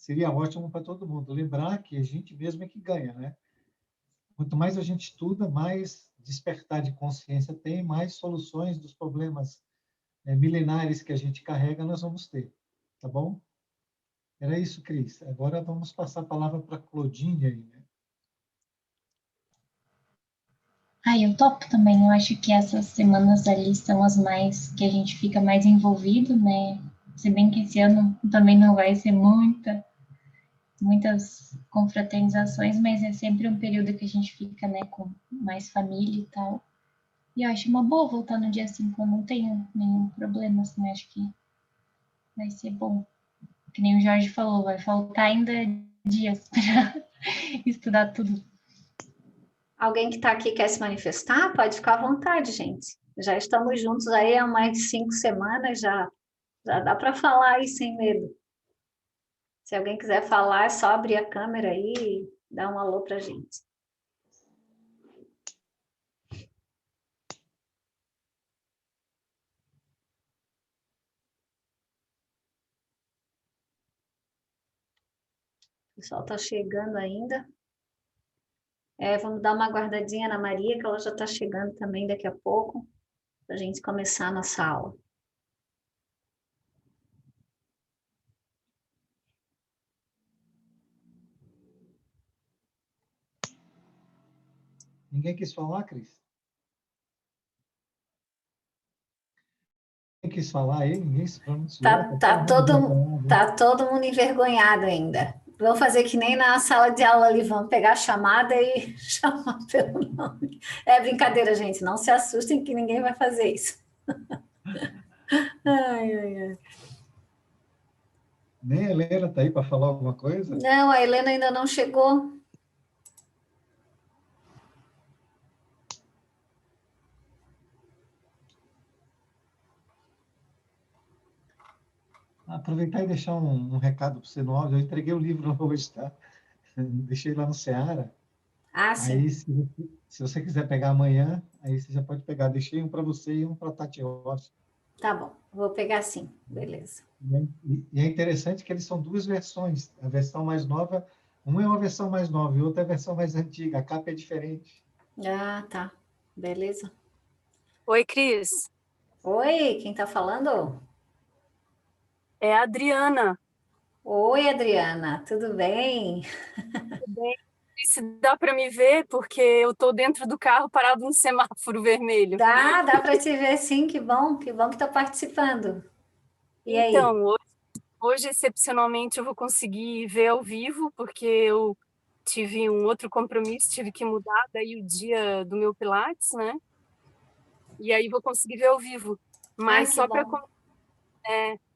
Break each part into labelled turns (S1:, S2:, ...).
S1: seria ótimo para todo mundo. Lembrar que a gente mesmo é que ganha, né? Quanto mais a gente estuda, mais despertar de consciência tem, mais soluções dos problemas milenares que a gente carrega nós vamos ter. Tá bom? Era isso, Cris. Agora vamos passar a palavra para a Claudine aí, né?
S2: Eu topo também. Eu acho que essas semanas ali são as mais que a gente fica mais envolvido, né? Se bem que esse ano também não vai ser muitas confraternizações, mas é sempre um período que a gente fica, né, com mais família e tal. E eu acho uma boa voltar no dia 5, eu não tenho nenhum problema, assim, acho que vai ser bom. Que nem o Jorge falou, vai faltar ainda dias para estudar tudo.
S3: Alguém que está aqui quer se manifestar? Pode ficar à vontade, gente. Já estamos juntos aí há mais de 5 semanas, já dá para falar aí sem medo. Se alguém quiser falar, é só abrir a câmera aí e dar um alô para a gente. O pessoal está chegando ainda. Vamos dar uma guardadinha na Maria, que ela já está chegando também daqui a pouco, para a gente começar a nossa aula.
S1: Ninguém quis falar, Cris? Ninguém quis falar aí? Ninguém se pronunciou?
S3: Tá todo mundo envergonhado ainda. Vamos fazer que nem na sala de aula ali, vamos pegar a chamada e chamar pelo nome. É brincadeira, gente, não se assustem que ninguém vai fazer isso. Ai.
S1: Nem a Helena está aí para falar alguma coisa?
S3: Não, a Helena ainda não chegou.
S1: Aproveitar e deixar um recado para você no áudio. Eu entreguei o livro hoje, tá? Deixei lá no Seara.
S3: Sim.
S1: Aí, se você quiser pegar amanhã, aí você já pode pegar. Deixei um para você e um para a Tati Rocha.
S3: Tá bom, vou pegar sim, beleza.
S1: E é interessante que eles são duas versões. A versão mais nova, uma é uma versão mais nova e outra é a versão mais antiga. A capa é diferente.
S3: Tá. Beleza.
S4: Oi, Cris.
S3: Oi, quem tá falando?
S4: É a Adriana.
S3: Oi, Adriana, tudo bem?
S4: Tudo bem? Se dá para me ver, porque eu estou dentro do carro parado no semáforo vermelho.
S3: Dá para te ver sim, que bom que está participando. E aí?
S4: Então, hoje, excepcionalmente, eu vou conseguir ver ao vivo, porque eu tive um outro compromisso, tive que mudar daí o dia do meu Pilates, né? E aí vou conseguir ver ao vivo. Mas só para...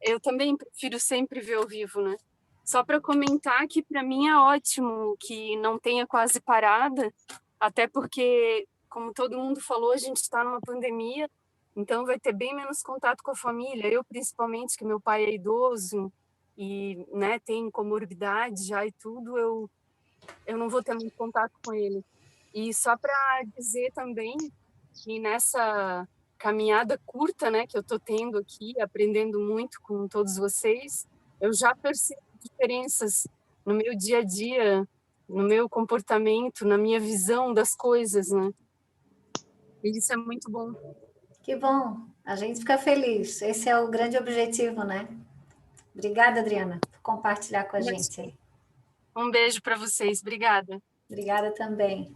S4: eu também prefiro sempre ver ao vivo, né? Só para comentar que para mim é ótimo que não tenha quase parada, até porque, como todo mundo falou, a gente está numa pandemia, então vai ter bem menos contato com a família. Eu, principalmente, que meu pai é idoso e, né, tem comorbidade já e tudo, eu não vou ter muito contato com ele. E só para dizer também que nessa caminhada curta, né, que eu estou tendo aqui, aprendendo muito com todos vocês, eu já percebo diferenças no meu dia a dia, no meu comportamento, na minha visão das coisas, né? E isso é muito bom.
S3: Que bom, a gente fica feliz. Esse é o grande objetivo, né? Obrigada, Adriana, por compartilhar com a gente.
S4: Um beijo para vocês, obrigada.
S3: Obrigada também.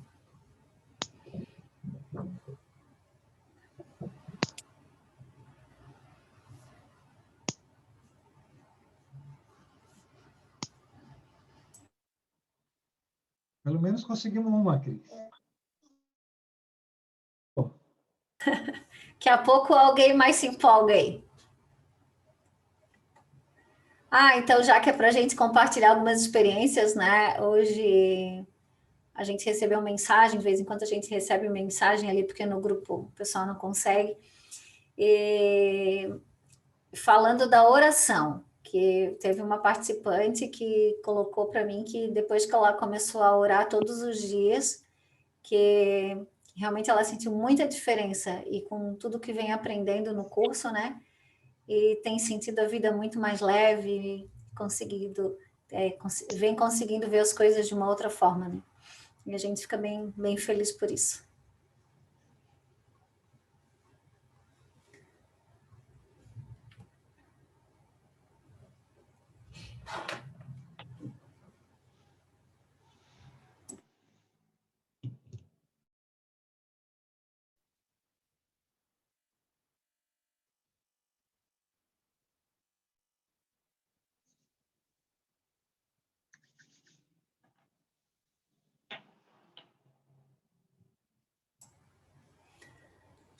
S1: Pelo menos conseguimos uma, Cris.
S3: Daqui a pouco alguém mais se empolga aí. Então já que é para a gente compartilhar algumas experiências, né? Hoje a gente recebeu mensagem, de vez em quando a gente recebe mensagem ali, porque no grupo o pessoal não consegue. E falando da oração, que teve uma participante que colocou para mim que depois que ela começou a orar todos os dias, que realmente ela sentiu muita diferença e com tudo que vem aprendendo no curso, né? E tem sentido a vida muito mais leve, conseguido vem conseguindo ver as coisas de uma outra forma, né? E a gente fica bem, bem feliz por isso.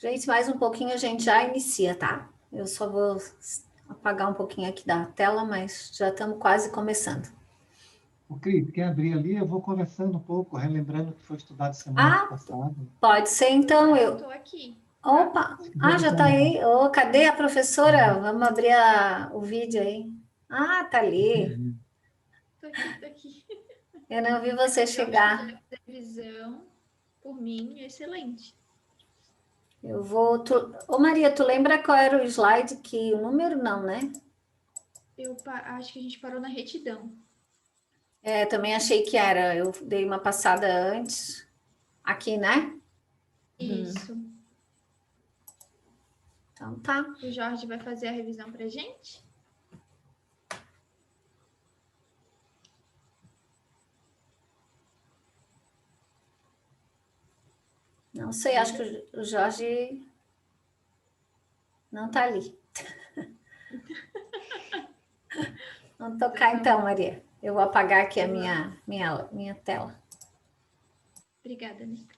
S3: Gente, mais um pouquinho a gente já inicia, tá? Eu só vou apagar um pouquinho aqui da tela, mas já estamos quase começando.
S1: O Cris, quer abrir ali? Eu vou conversando um pouco, relembrando o que foi estudado semana passada.
S3: Pode ser, então. Eu
S5: estou aqui.
S3: Opa! Já está aí. Cadê a professora? Vamos abrir o vídeo aí. Tá ali.
S5: Estou aqui.
S3: Eu não vi você chegar.
S5: Revisão, por mim, excelente.
S3: Eu vou... Maria, tu lembra qual era o slide que... O número não, né?
S5: Eu acho que a gente parou na retidão.
S3: Também achei que era. Eu dei uma passada antes. Aqui, né?
S5: Isso.
S3: Então tá.
S5: O Jorge vai fazer a revisão pra gente?
S3: Não sei, acho que o Jorge não está ali. Vamos tocar então, Maria. Eu vou apagar aqui a minha tela.
S5: Obrigada, Nica.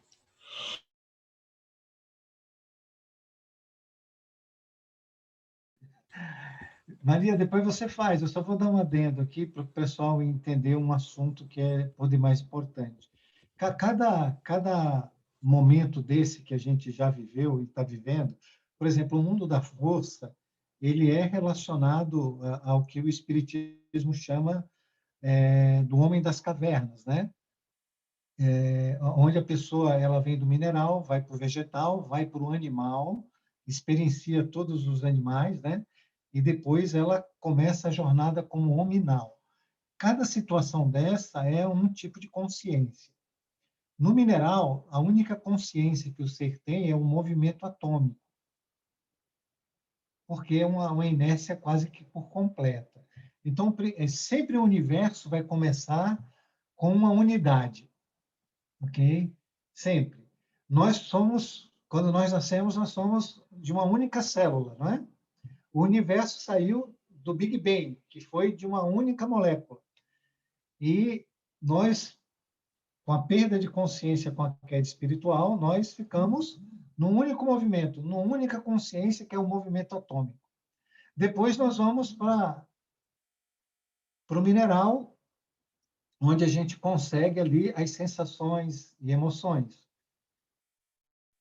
S1: Maria, depois você faz. Eu só vou dar um adendo aqui para o pessoal entender um assunto que é por demais importante. Cada momento desse que a gente já viveu e está vivendo, por exemplo, o mundo da força, ele é relacionado ao que o Espiritismo chama do homem das cavernas, né? Onde a pessoa ela vem do mineral, vai para o vegetal, vai para o animal, experiencia todos os animais, né? E depois ela começa a jornada como hominal. Cada situação dessa é um tipo de consciência. No mineral, a única consciência que o ser tem é o movimento atômico, porque é uma inércia quase que por completa. Então, sempre o universo vai começar com uma unidade, ok? Sempre. Quando nós nascemos, nós somos de uma única célula, não é? O universo saiu do Big Bang, que foi de uma única molécula. E nós, com a perda de consciência, com a queda espiritual, nós ficamos num único movimento, numa única consciência, que é o movimento atômico. Depois nós vamos para o mineral, onde a gente consegue ali as sensações e emoções.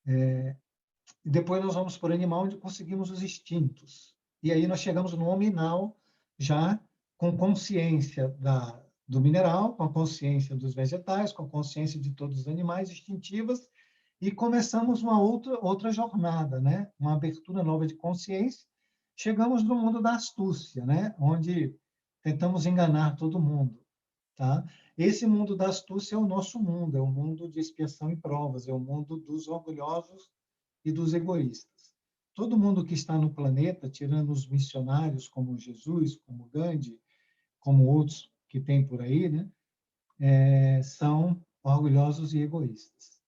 S1: E depois nós vamos para o animal, onde conseguimos os instintos. E aí nós chegamos no hominal, já com consciência do mineral, com a consciência dos vegetais, com a consciência de todos os animais instintivas, e começamos uma outra jornada, né? Uma abertura nova de consciência. Chegamos no mundo da astúcia, né? Onde tentamos enganar todo mundo. Tá? Esse mundo da astúcia é o nosso mundo, é o mundo de expiação e provas, é o mundo dos orgulhosos e dos egoístas. Todo mundo que está no planeta, tirando os missionários como Jesus, como Gandhi, como outros que tem por aí, né, são orgulhosos e egoístas.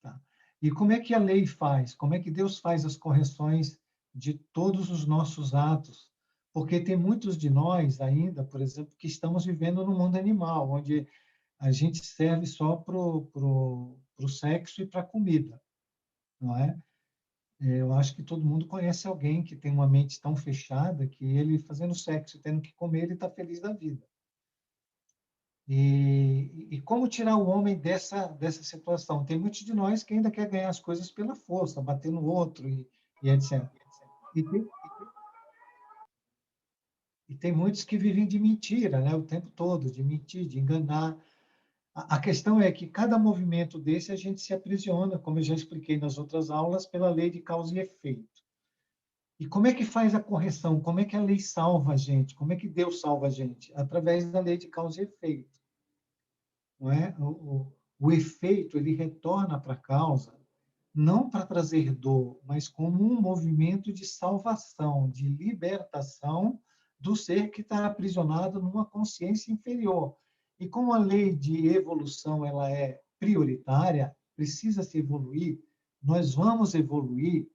S1: Tá? E como é que a lei faz? Como é que Deus faz as correções de todos os nossos atos? Porque tem muitos de nós ainda, por exemplo, que estamos vivendo no mundo animal, onde a gente serve só para o sexo e para a comida, não é? Eu acho que todo mundo conhece alguém que tem uma mente tão fechada que ele, fazendo sexo, tendo que comer, ele está feliz da vida. E como tirar o homem dessa situação? Tem muitos de nós que ainda quer ganhar as coisas pela força, bater no outro e etc. E tem muitos que vivem de mentira, né? O tempo todo, de mentir, de enganar. A questão é que cada movimento desse a gente se aprisiona, como eu já expliquei nas outras aulas, pela lei de causa e efeito. E como é que faz a correção? Como é que a lei salva a gente? Como é que Deus salva a gente? Através da lei de causa e efeito. Não é? O efeito, ele retorna para a causa, não para trazer dor, mas como um movimento de salvação, de libertação do ser que está aprisionado numa consciência inferior. E como a lei de evolução ela é prioritária, precisa se evoluir, nós vamos evoluir,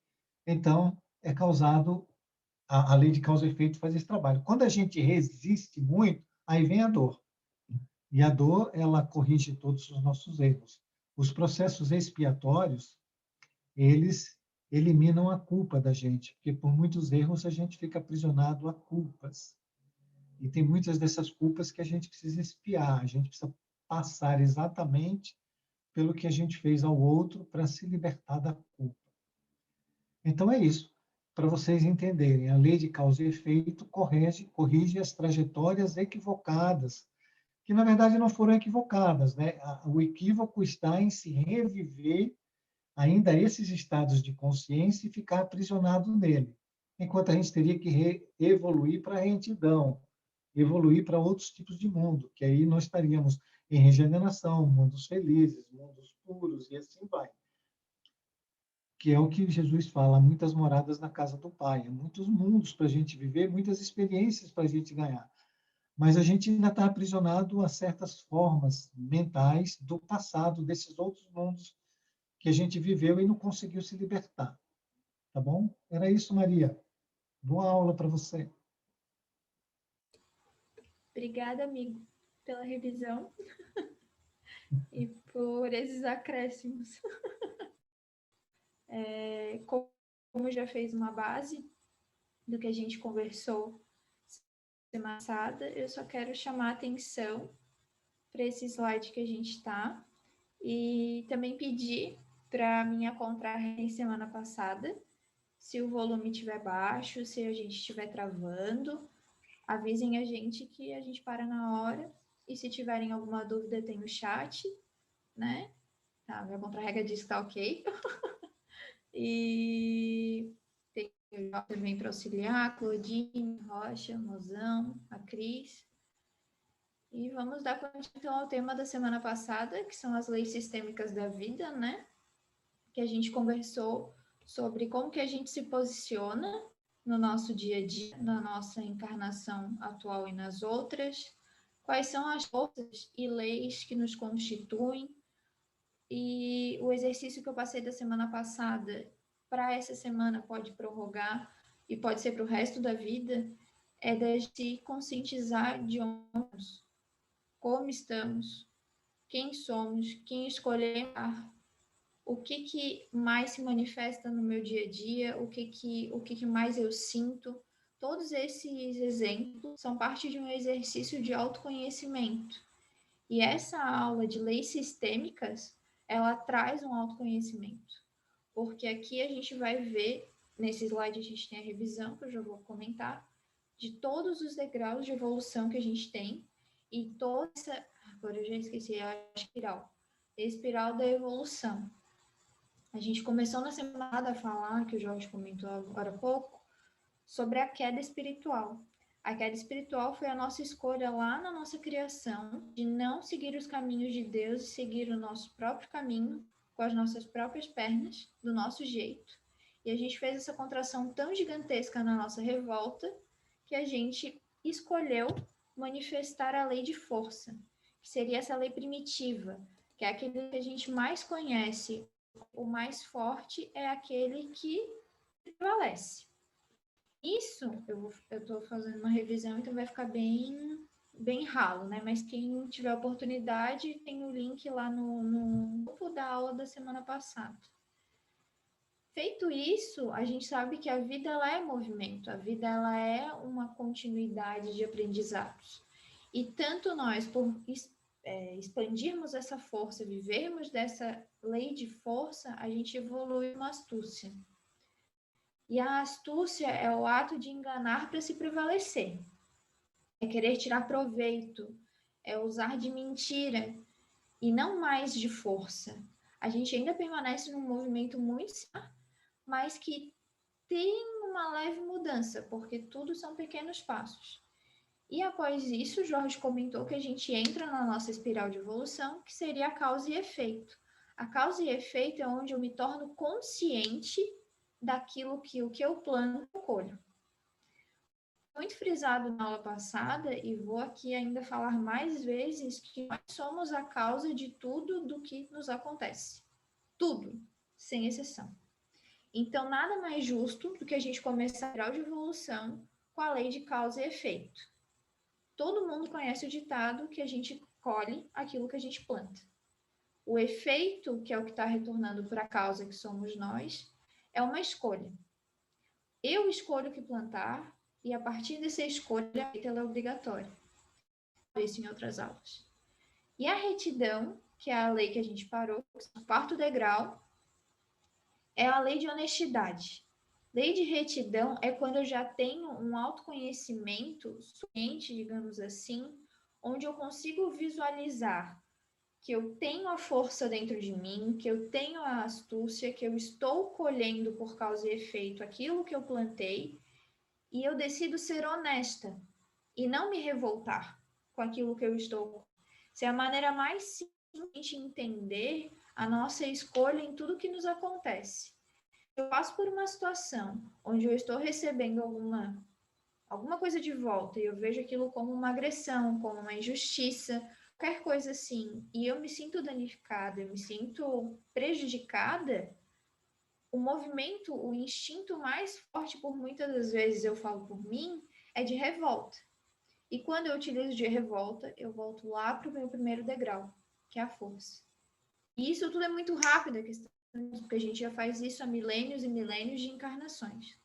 S1: então é causado, a lei de causa e efeito faz esse trabalho. Quando a gente resiste muito, aí vem a dor. E a dor, ela corrige todos os nossos erros. Os processos expiatórios, eles eliminam a culpa da gente, porque por muitos erros a gente fica aprisionado a culpas. E tem muitas dessas culpas que a gente precisa expiar, a gente precisa passar exatamente pelo que a gente fez ao outro para se libertar da culpa. Então é isso, para vocês entenderem, a lei de causa e efeito corrige as trajetórias equivocadas, que na verdade não foram equivocadas, né? O equívoco está em se reviver ainda esses estados de consciência e ficar aprisionado nele, enquanto a gente teria que evoluir para a retidão, evoluir para outros tipos de mundo, que aí nós estaríamos em regeneração, mundos felizes, mundos puros e assim vai. Que é o que Jesus fala, muitas moradas na casa do Pai, muitos mundos para a gente viver, muitas experiências para a gente ganhar. Mas a gente ainda está aprisionado a certas formas mentais do passado, desses outros mundos que a gente viveu e não conseguiu se libertar. Tá bom? Era isso, Maria. Boa aula para você.
S5: Obrigada, amigo, pela revisão e por esses acréscimos. Como já fez uma base do que a gente conversou semana passada, eu só quero chamar a atenção para esse slide que a gente está e também pedir para minha contra-regra semana passada, se o volume estiver baixo, se a gente estiver travando, avisem a gente que a gente para na hora. E se tiverem alguma dúvida, tem o chat, né? Tá, minha contra-regra diz que tá ok. E tem o também para auxiliar, a Claudine, Rocha, Mozão, a Cris. E vamos dar continuação ao tema da semana passada, que são as leis sistêmicas da vida, né? Que a gente conversou sobre como que a gente se posiciona no nosso dia a dia, na nossa encarnação atual e nas outras, quais são as forças e leis que nos constituem. E o exercício que eu passei da semana passada para essa semana pode prorrogar e pode ser para o resto da vida, é de se conscientizar de onde estamos, como estamos, quem somos, quem escolhemos, o que mais se manifesta no meu dia a dia, o que mais eu sinto. Todos esses exemplos são parte de um exercício de autoconhecimento. E essa aula de leis sistêmicas, ela traz um autoconhecimento. Porque aqui a gente vai ver, nesse slide a gente tem a revisão, que eu já vou comentar, de todos os degraus de evolução que a gente tem, e toda essa, agora eu já esqueci, a espiral da evolução. A gente começou na semana a falar, que o Jorge comentou agora há pouco, sobre a queda espiritual. A queda espiritual foi a nossa escolha lá na nossa criação de não seguir os caminhos de Deus e seguir o nosso próprio caminho com as nossas próprias pernas, do nosso jeito. E a gente fez essa contração tão gigantesca na nossa revolta que a gente escolheu manifestar a lei de força, que seria essa lei primitiva, que é aquele que a gente mais conhece. O mais forte é aquele que prevalece. Isso, eu estou fazendo uma revisão, então vai ficar bem ralo, né? Mas quem tiver oportunidade, tem o link lá no grupo da aula da semana passada. Feito isso, a gente sabe que a vida ela é movimento, a vida ela é uma continuidade de aprendizados. E tanto nós, por expandirmos essa força, vivermos dessa lei de força, a gente evolui uma astúcia. E a astúcia é o ato de enganar para se prevalecer. É querer tirar proveito, é usar de mentira e não mais de força. A gente ainda permanece num movimento muito, mas que tem uma leve mudança, porque tudo são pequenos passos. E após isso, Jorge comentou que a gente entra na nossa espiral de evolução, que seria a causa e efeito. A causa e efeito é onde eu me torno consciente daquilo que o que eu plano, eu colho. Muito frisado na aula passada, e vou aqui ainda falar mais vezes, que nós somos a causa de tudo do que nos acontece. Tudo, sem exceção. Então, nada mais justo do que a gente começar a grau de evolução com a lei de causa e efeito. Todo mundo conhece o ditado que a gente colhe aquilo que a gente planta. O efeito, que é o que está retornando para a causa que somos nós, é uma escolha. Eu escolho o que plantar e a partir dessa escolha, ela é obrigatória. Isso em outras aulas. E a retidão, que é a lei que a gente parou, o quarto degrau, é a lei de honestidade. Lei de retidão é quando eu já tenho um autoconhecimento suficiente, digamos assim, onde eu consigo visualizar que eu tenho a força dentro de mim, que eu tenho a astúcia, que eu estou colhendo por causa e efeito aquilo que eu plantei, e eu decido ser honesta e não me revoltar com aquilo que eu estou. Essa é a maneira mais simples de entender a nossa escolha em tudo que nos acontece. Eu passo por uma situação onde eu estou recebendo alguma coisa de volta e eu vejo aquilo como uma agressão, como uma injustiça, qualquer coisa assim, e eu me sinto danificada, eu me sinto prejudicada, o movimento, o instinto mais forte, por muitas das vezes eu falo por mim, é de revolta. E quando eu utilizo de revolta, eu volto lá para o meu primeiro degrau, que é a força. E isso tudo é muito rápido, porque a gente já faz isso há milênios e milênios de encarnações.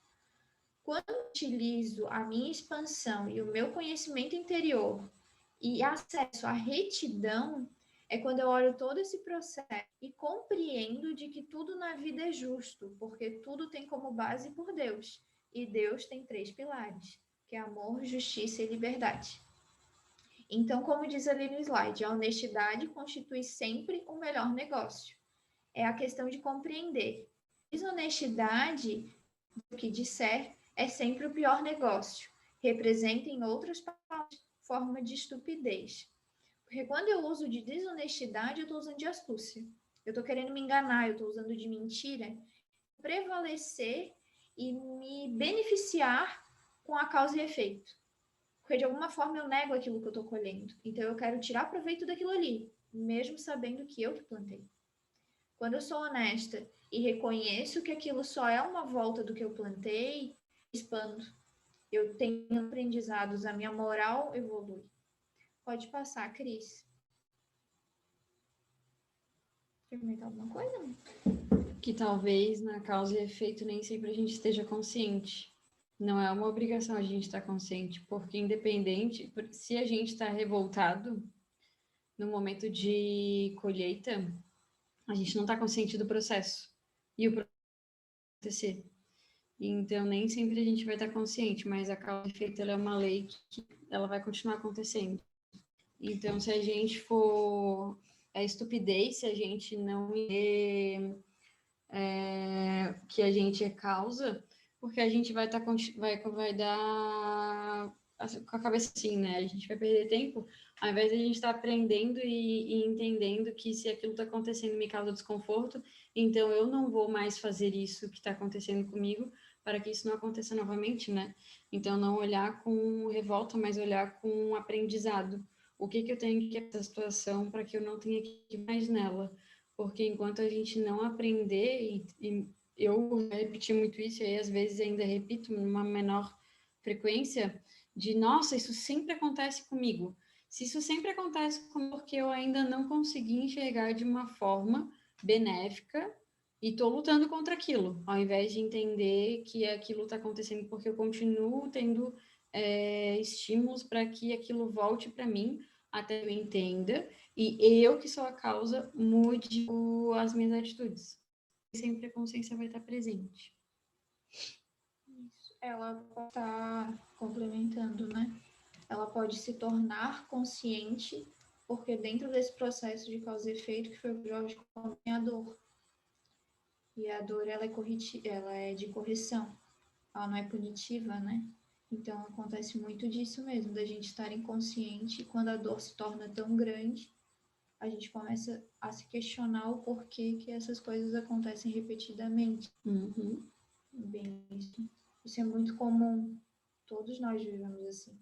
S5: Quando eu utilizo a minha expansão e o meu conhecimento interior e acesso à retidão, é quando eu olho todo esse processo e compreendo de que tudo na vida é justo, porque tudo tem como base por Deus. E Deus tem 3 pilares, que é amor, justiça e liberdade. Então, como diz ali no slide, a honestidade constitui sempre o melhor negócio. É a questão de compreender. Desonestidade, do que disser, é sempre o pior negócio. Representa, em outras palavras, forma de estupidez. Porque quando eu uso de desonestidade, eu estou usando de astúcia. Eu estou querendo me enganar, eu estou usando de mentira, prevalecer e me beneficiar com a causa e efeito. Porque de alguma forma eu nego aquilo que eu estou colhendo. Então eu quero tirar proveito daquilo ali, mesmo sabendo que eu que plantei. Quando eu sou honesta e reconheço que aquilo só é uma volta do que eu plantei, expando. Eu tenho aprendizados, a minha moral evolui. Pode passar, Cris. Quer comentar alguma coisa?
S6: Que talvez na causa e efeito nem sempre a gente esteja consciente. Não é uma obrigação a gente estar consciente, porque independente, se a gente está revoltado no momento de colheita, a gente não está consciente do processo. E o processo vai acontecer. Então, nem sempre a gente vai estar consciente, mas a causa e efeito ela é uma lei que ela vai continuar acontecendo. Então, se a gente for... É estupidez se a gente não vê que a gente é causa, porque a gente vai dar com a cabeça assim, né? A gente vai perder tempo, ao invés de a gente estar aprendendo e entendendo que se aquilo está acontecendo me causa desconforto, então eu não vou mais fazer isso que está acontecendo comigo para que isso não aconteça novamente, né? Então, não olhar com revolta, mas olhar com aprendizado. O que eu tenho que essa situação para que eu não tenha que ir mais nela? Porque enquanto a gente não aprender, e eu repeti muito isso, e aí às vezes ainda repito numa menor frequência, de nossa, isso sempre acontece comigo. Se isso sempre acontece comigo, porque eu ainda não consegui enxergar de uma forma benéfica e estou lutando contra aquilo, ao invés de entender que aquilo está acontecendo porque eu continuo tendo estímulos para que aquilo volte para mim, até eu entenda, e eu, que sou a causa, mude as minhas atitudes. Sempre a consciência vai estar presente.
S5: Isso. Ela pode estar complementando, né? Ela pode se tornar consciente, porque dentro desse processo de causa e efeito, que foi o que o Jorge comentou, a dor. E a dor, ela é de correção. ela não é punitiva, né? Então, acontece muito disso mesmo, da gente estar inconsciente, e quando a dor se torna tão grande, a gente começa a se questionar o porquê que essas coisas acontecem repetidamente.
S3: Uhum.
S5: Bem, isso é muito comum, todos nós vivemos assim.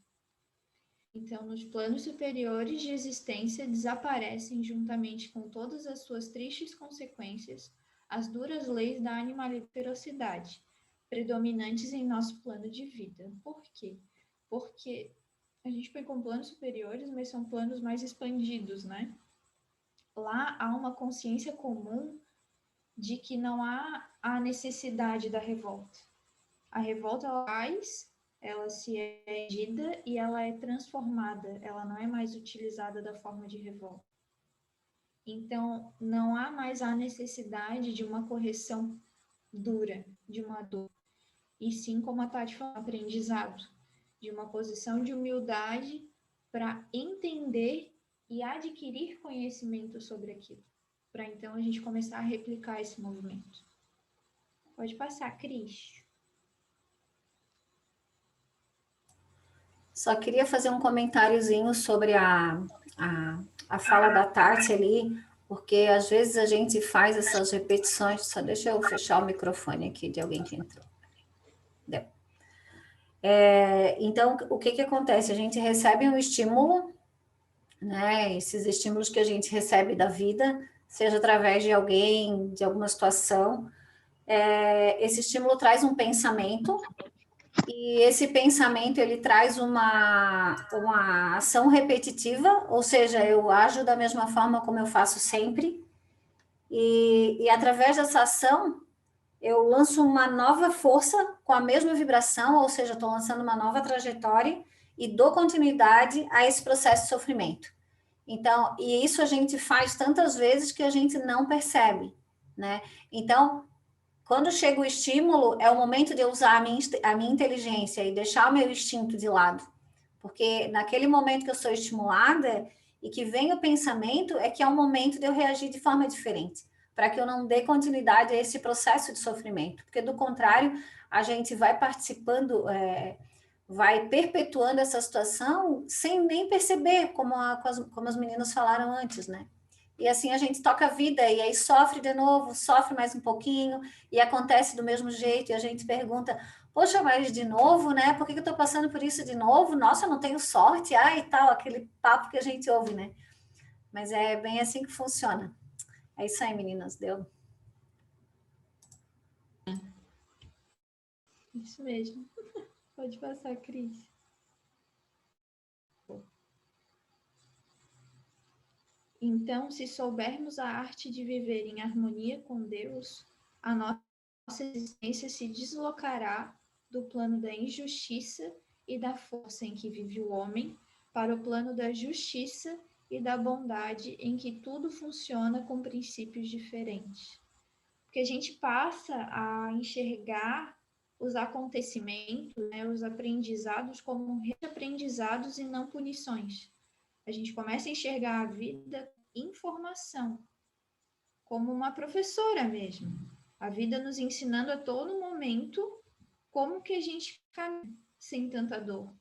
S5: Então, nos planos superiores de existência desaparecem, juntamente com todas as suas tristes consequências, as duras leis da animalidade e ferocidade, predominantes em nosso plano de vida. Por quê? Porque a gente põe como planos superiores, mas são planos mais expandidos, né? Lá há uma consciência comum de que não há a necessidade da revolta. A revolta ela se é agida e ela é transformada, ela não é mais utilizada da forma de revolta. Então, não há mais a necessidade de uma correção dura, de uma dor, e sim, como a Tati falou, aprendizado, de uma posição de humildade para entender e adquirir conhecimento sobre aquilo, para então a gente começar a replicar esse movimento. Pode passar, Cris.
S3: Só queria fazer um comentáriozinho sobre a fala da Tati ali, porque às vezes a gente faz essas repetições. Só deixa eu fechar o microfone aqui de alguém que entrou. Deu. Então, o que acontece? A gente recebe um estímulo, né? Esses estímulos que a gente recebe da vida, seja através de alguém, de alguma situação, esse estímulo traz um pensamento, e esse pensamento ele traz uma ação repetitiva, ou seja, eu ajo da mesma forma como eu faço sempre, e através dessa ação eu lanço uma nova força com a mesma vibração, ou seja, estou lançando uma nova trajetória e dou continuidade a esse processo de sofrimento. Então, e isso a gente faz tantas vezes que a gente não percebe, né? Então, quando chega o estímulo, é o momento de eu usar a minha inteligência e deixar o meu instinto de lado. Porque naquele momento que eu sou estimulada e que vem o pensamento, é que é o momento de eu reagir de forma diferente, para que eu não dê continuidade a esse processo de sofrimento. Porque, do contrário, a gente vai participando, vai perpetuando essa situação sem nem perceber, como as meninas falaram antes, né? E assim a gente toca a vida, e aí sofre de novo, sofre mais um pouquinho, e acontece do mesmo jeito, e a gente pergunta, poxa, mas de novo, né? Por que eu estou passando por isso de novo? Nossa, eu não tenho sorte, e tal, aquele papo que a gente ouve, né? Mas é bem assim que funciona. É isso aí, meninas, deu?
S5: Isso mesmo. Pode passar, Cris. Então, se soubermos a arte de viver em harmonia com Deus, a nossa existência se deslocará do plano da injustiça e da força em que vive o homem para o plano da justiça e da bondade em que tudo funciona com princípios diferentes. Porque a gente passa a enxergar os acontecimentos, né, os aprendizados como aprendizados e não punições. A gente começa a enxergar a vida informação, como uma professora mesmo. A vida nos ensinando a todo momento como que a gente caminha sem tanta dor.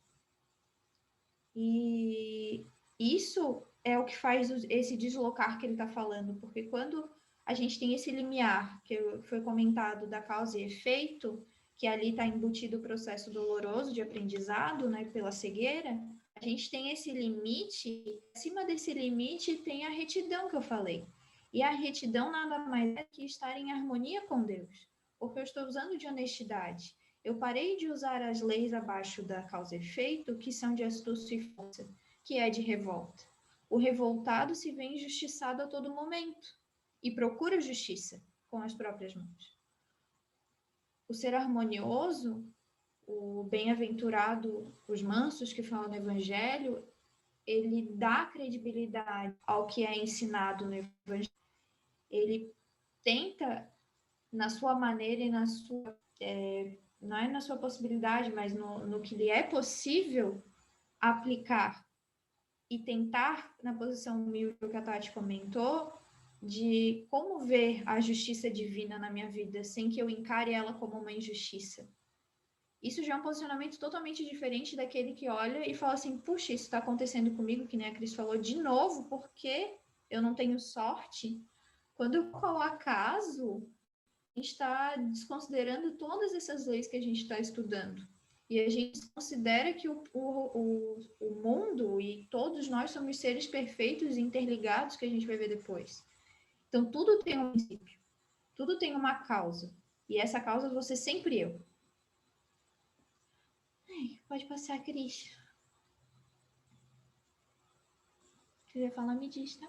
S5: E isso é o que faz esse deslocar que ele está falando, porque quando a gente tem esse limiar, que foi comentado da causa e efeito, que ali está embutido o processo doloroso de aprendizado, né, pela cegueira, a gente tem esse limite, acima desse limite tem a retidão que eu falei. E a retidão nada mais é que estar em harmonia com Deus, porque eu estou usando de honestidade. Eu parei de usar as leis abaixo da causa e efeito, que são de astúcia e força, que é de revolta. O revoltado se vê injustiçado a todo momento e procura justiça com as próprias mãos. O ser harmonioso, o bem-aventurado, os mansos que falam no Evangelho, ele dá credibilidade ao que é ensinado no Evangelho. Ele tenta, na sua maneira e na sua... não é na sua possibilidade, mas no que lhe é possível, aplicar e tentar, na posição humilde que a Tati comentou, de como ver a justiça divina na minha vida, sem que eu encare ela como uma injustiça. Isso já é um posicionamento totalmente diferente daquele que olha e fala assim, puxa, isso está acontecendo comigo, que nem a Cris falou, de novo, porque eu não tenho sorte. Quando eu coloco acaso, a gente está desconsiderando todas essas leis que a gente está estudando. E a gente considera que o mundo e todos nós somos seres perfeitos e interligados, que a gente vai ver depois. Então, tudo tem um princípio, tudo tem uma causa. E essa causa você sempre eu. Pode passar, Cris. Se quiser falar, me diz, tá?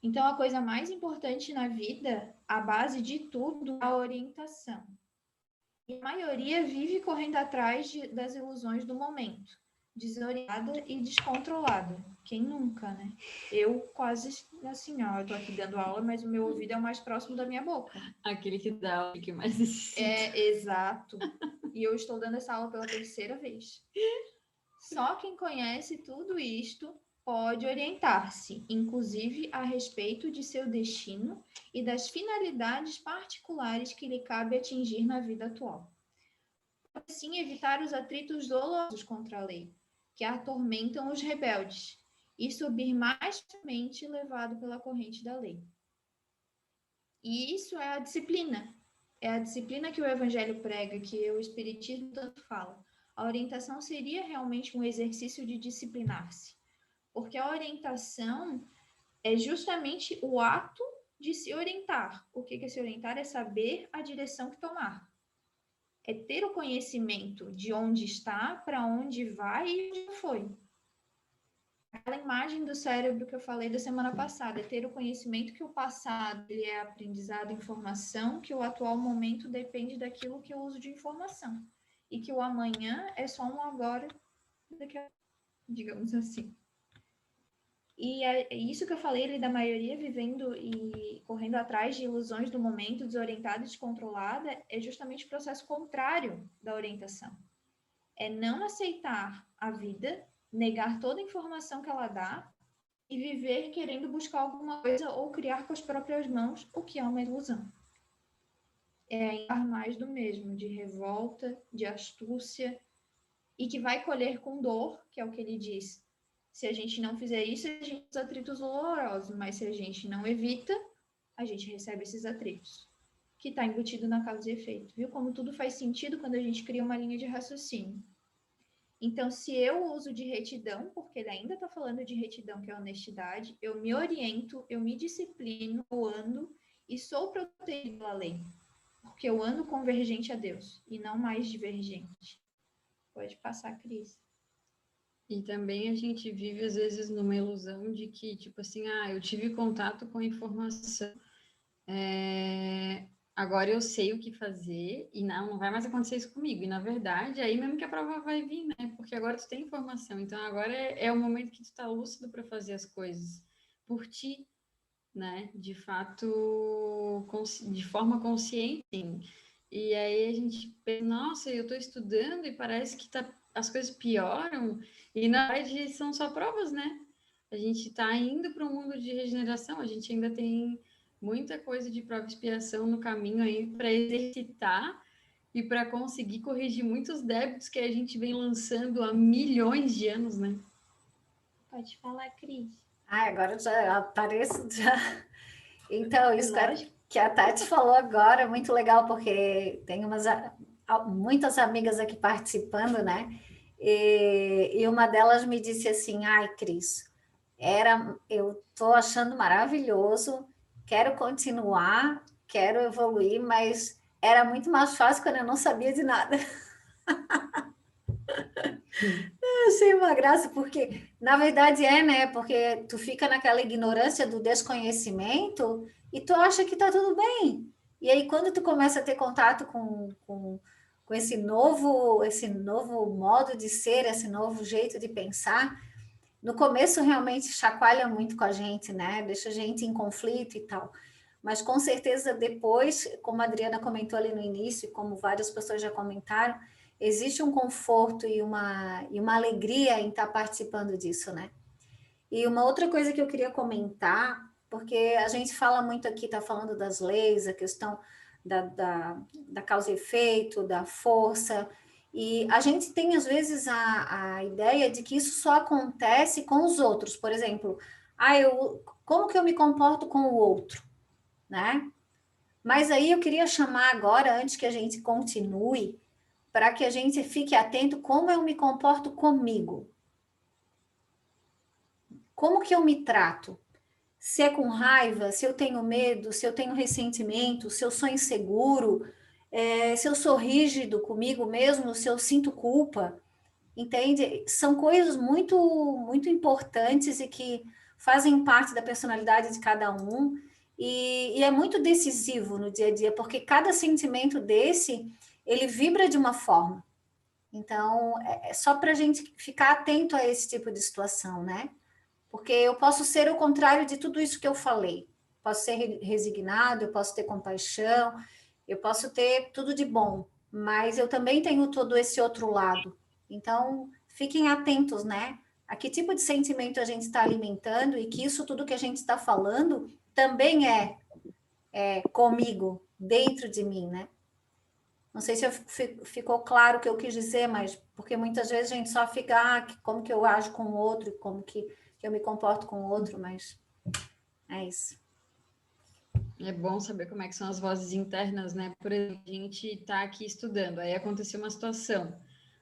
S5: Então, a coisa mais importante na vida, a base de tudo, é a orientação. E a maioria vive correndo atrás das ilusões do momento, desorientada e descontrolada. Quem nunca, né? Eu quase assim, ó, eu tô aqui dando aula, mas o meu ouvido é o mais próximo da minha boca.
S6: Aquele que dá aula que mais necessita.
S5: Exato. E eu estou dando essa aula pela 3ª vez. Só quem conhece tudo isto pode orientar-se, inclusive a respeito de seu destino e das finalidades particulares que lhe cabe atingir na vida atual. Assim, evitar os atritos dolosos contra a lei, que atormentam os rebeldes, e subir mais facilmente levado pela corrente da lei. E isso é a disciplina. É a disciplina que o Evangelho prega, que o Espiritismo tanto fala. A orientação seria realmente um exercício de disciplinar-se. Porque a orientação é justamente o ato de se orientar. O que é se orientar? É saber a direção que tomar. É ter o conhecimento de onde está, para onde vai e onde foi. Aquela imagem do cérebro que eu falei da semana passada, é ter o conhecimento que o passado ele é aprendizado, informação, que o atual momento depende daquilo que eu uso de informação. E que o amanhã é só um agora, digamos assim. E é isso que eu falei, ele da maioria vivendo e correndo atrás de ilusões do momento, desorientada e descontrolada, é justamente o processo contrário da orientação. É não aceitar a vida, negar toda a informação que ela dá e viver querendo buscar alguma coisa ou criar com as próprias mãos, o que é uma ilusão. É ainda mais do mesmo, de revolta, de astúcia, e que vai colher com dor, que é o que ele diz. Se a gente não fizer isso, a gente tem os atritos dolorosos, mas se a gente não evita, a gente recebe esses atritos, que está embutido na causa e efeito. Viu como tudo faz sentido quando a gente cria uma linha de raciocínio? Então, se eu uso de retidão, porque ele ainda está falando de retidão, que é honestidade, eu me oriento, eu me disciplino, eu ando e sou protegido pela lei, porque eu ando convergente a Deus e não mais divergente. Pode passar, Cris.
S6: E também a gente vive, às vezes, numa ilusão de que, tipo assim, eu tive contato com informação, agora eu sei o que fazer e não vai mais acontecer isso comigo. E, na verdade, aí mesmo que a prova vai vir, né? Porque agora tu tem informação. Então, agora é o momento que tu tá lúcido para fazer as coisas por ti, né? De fato, de forma consciente. E aí a gente pensa, nossa, eu tô estudando e parece que as coisas pioram. E, na verdade, são só provas, né? A gente está indo para um mundo de regeneração, a gente ainda tem muita coisa de prova e expiação no caminho aí para exercitar e para conseguir corrigir muitos débitos que a gente vem lançando há milhões de anos, né?
S5: Pode falar, Cris.
S3: Agora já apareço, já. Então, isso que a Tati falou agora é muito legal, porque tem muitas amigas aqui participando, né? E uma delas me disse assim, Cris, eu estou achando maravilhoso, quero continuar, quero evoluir, mas era muito mais fácil quando eu não sabia de nada. Eu achei uma graça, porque, na verdade, né? Porque tu fica naquela ignorância do desconhecimento e tu acha que está tudo bem. E aí, quando tu começa a ter contato com esse novo modo de ser, esse novo jeito de pensar, no começo realmente chacoalha muito com a gente, né? Deixa a gente em conflito e tal. Mas, com certeza, depois, como a Adriana comentou ali no início, como várias pessoas já comentaram, existe um conforto e uma alegria em estar participando disso, né? E uma outra coisa que eu queria comentar, porque a gente fala muito aqui, está falando das leis, a questão da causa e efeito, da força. E a gente tem, às vezes, a ideia de que isso só acontece com os outros. Por exemplo, como que eu me comporto com o outro, né? Mas aí eu queria chamar agora, antes que a gente continue, para que a gente fique atento como eu me comporto comigo. Como que eu me trato? Se é com raiva, se eu tenho medo, se eu tenho ressentimento, se eu sou inseguro, se eu sou rígido comigo mesmo, se eu sinto culpa, entende? São coisas muito, muito importantes e que fazem parte da personalidade de cada um e é muito decisivo no dia a dia, porque cada sentimento desse, ele vibra de uma forma. Então, é só para a gente ficar atento a esse tipo de situação, né? Porque eu posso ser o contrário de tudo isso que eu falei. Posso ser resignado, eu posso ter compaixão, eu posso ter tudo de bom, mas eu também tenho todo esse outro lado. Então, fiquem atentos, né? A que tipo de sentimento a gente está alimentando e que isso tudo que a gente está falando também é comigo, dentro de mim, né? Não sei se ficou claro o que eu quis dizer, mas porque muitas vezes a gente só fica, como que eu ajo com o outro, como que eu me comporto com o outro, mas é isso.
S6: É bom saber como é que são as vozes internas, né? Por exemplo, a gente está aqui estudando, aí aconteceu uma situação,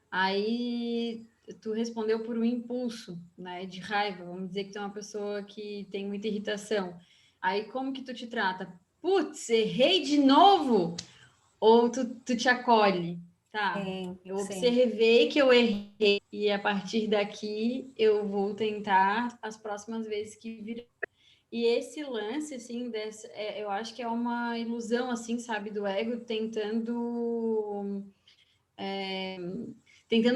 S6: aí tu respondeu por um impulso, né, de raiva, vamos dizer que tu é uma pessoa que tem muita irritação, aí como que tu te trata? Putz, errei de novo? Ou tu te acolhe? Tá, eu observei que eu errei e a partir daqui eu vou tentar as próximas vezes que vir. E esse lance, assim, eu acho que é uma ilusão, assim, sabe, do ego tentando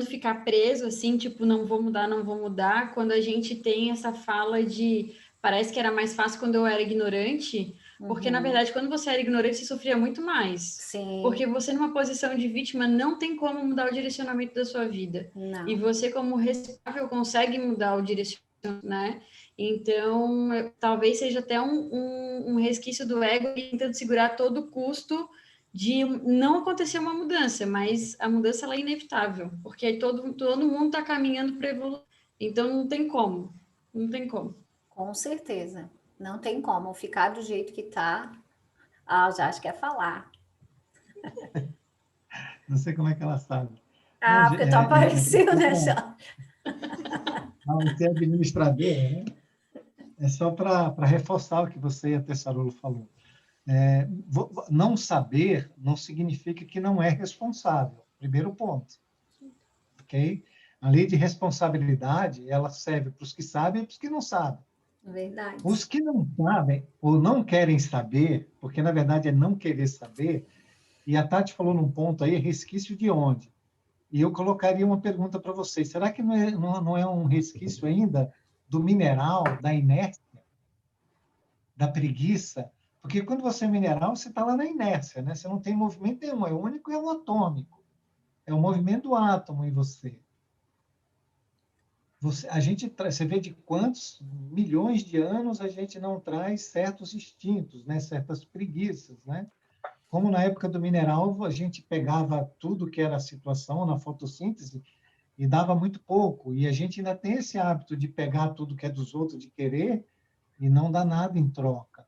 S6: ficar preso, assim, tipo, não vou mudar, quando a gente tem essa fala de parece que era mais fácil quando eu era ignorante, porque, na verdade, quando você era ignorante, você sofria muito mais.
S3: Sim.
S6: Porque você, numa posição de vítima, não tem como mudar o direcionamento da sua vida.
S3: Não.
S6: E você, como responsável, consegue mudar o direcionamento, né? Então, talvez seja até um resquício do ego tentando segurar a todo custo de não acontecer uma mudança, mas a mudança ela é inevitável, porque todo mundo está caminhando para evoluir. Então, não tem como.
S3: Com certeza. Não tem como ficar do jeito que está. Ah, já acho que quer falar.
S1: Não sei como é que ela sabe.
S3: Ah, porque tu apareceu, né, Jean?
S1: Você é administradora, né? É só para reforçar o que você e a Tessarolo falou. Não saber não significa que não é responsável. Primeiro ponto. Ok? A lei de responsabilidade, ela serve para os que sabem e para os que não sabem.
S3: Verdade.
S1: Os que não sabem ou não querem saber, porque na verdade é não querer saber, e a Tati falou num ponto aí, resquício de onde? E eu colocaria uma pergunta para vocês. Será que não é um resquício ainda do mineral, da inércia, da preguiça? Porque quando você é mineral, você está lá na inércia, né? Você não tem movimento nenhum, é único e é o atômico. É o movimento do átomo em você. Você vê de quantos milhões de anos a gente não traz certos instintos, né? Certas preguiças, né? Como na época do mineral, a gente pegava tudo que era a situação na fotossíntese e dava muito pouco. E a gente ainda tem esse hábito de pegar tudo que é dos outros, de querer, e não dar nada em troca.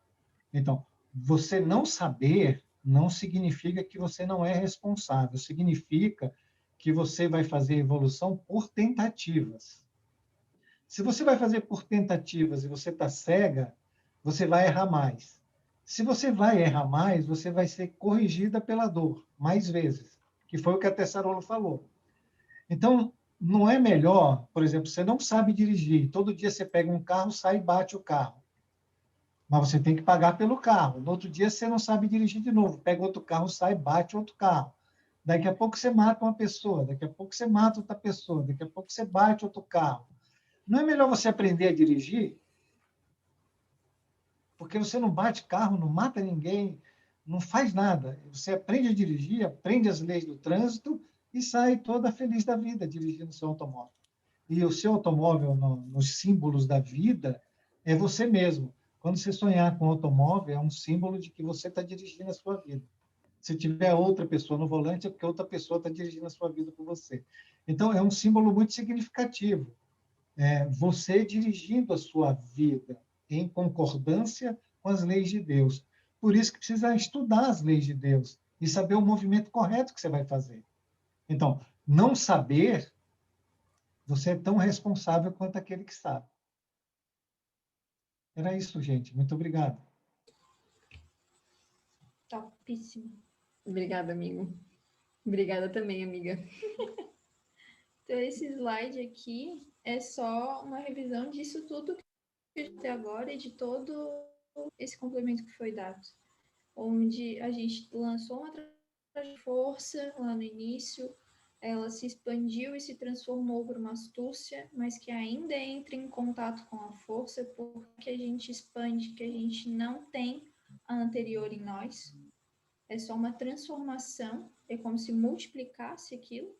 S1: Então, você não saber não significa que você não é responsável, significa que você vai fazer evolução por tentativas. Se você vai fazer por tentativas e você está cega, você vai errar mais. Se você vai errar mais, você vai ser corrigida pela dor, mais vezes, que foi o que a Tessarolo falou. Então, não é melhor, por exemplo, você não sabe dirigir, todo dia você pega um carro, sai e bate o carro. Mas você tem que pagar pelo carro. No outro dia você não sabe dirigir de novo, pega outro carro, sai e bate outro carro. Daqui a pouco você mata uma pessoa, daqui a pouco você mata outra pessoa, daqui a pouco você bate outro carro. Não é melhor você aprender a dirigir? Porque você não bate carro, não mata ninguém, não faz nada. Você aprende a dirigir, aprende as leis do trânsito e sai toda feliz da vida dirigindo seu automóvel. E o seu automóvel, nos símbolos da vida, é você mesmo. Quando você sonhar com o automóvel, é um símbolo de que você está dirigindo a sua vida. Se tiver outra pessoa no volante, é porque outra pessoa está dirigindo a sua vida por você. Então, é um símbolo muito significativo. Você dirigindo a sua vida em concordância com as leis de Deus. Por isso que precisa estudar as leis de Deus e saber o movimento correto que você vai fazer. Então, não saber, você é tão responsável quanto aquele que sabe. Era isso, gente. Muito obrigado.
S5: Topíssimo.
S6: Obrigada, amigo. Obrigada também, amiga.
S5: Então, esse slide aqui é só uma revisão disso tudo que a gente tem agora e de todo esse complemento que foi dado. Onde a gente lançou uma trajetória de força lá no início, ela se expandiu e se transformou por uma astúcia, mas que ainda entra em contato com a força, porque a gente expande, que a gente não tem a anterior em nós. É só uma transformação, é como se multiplicasse aquilo,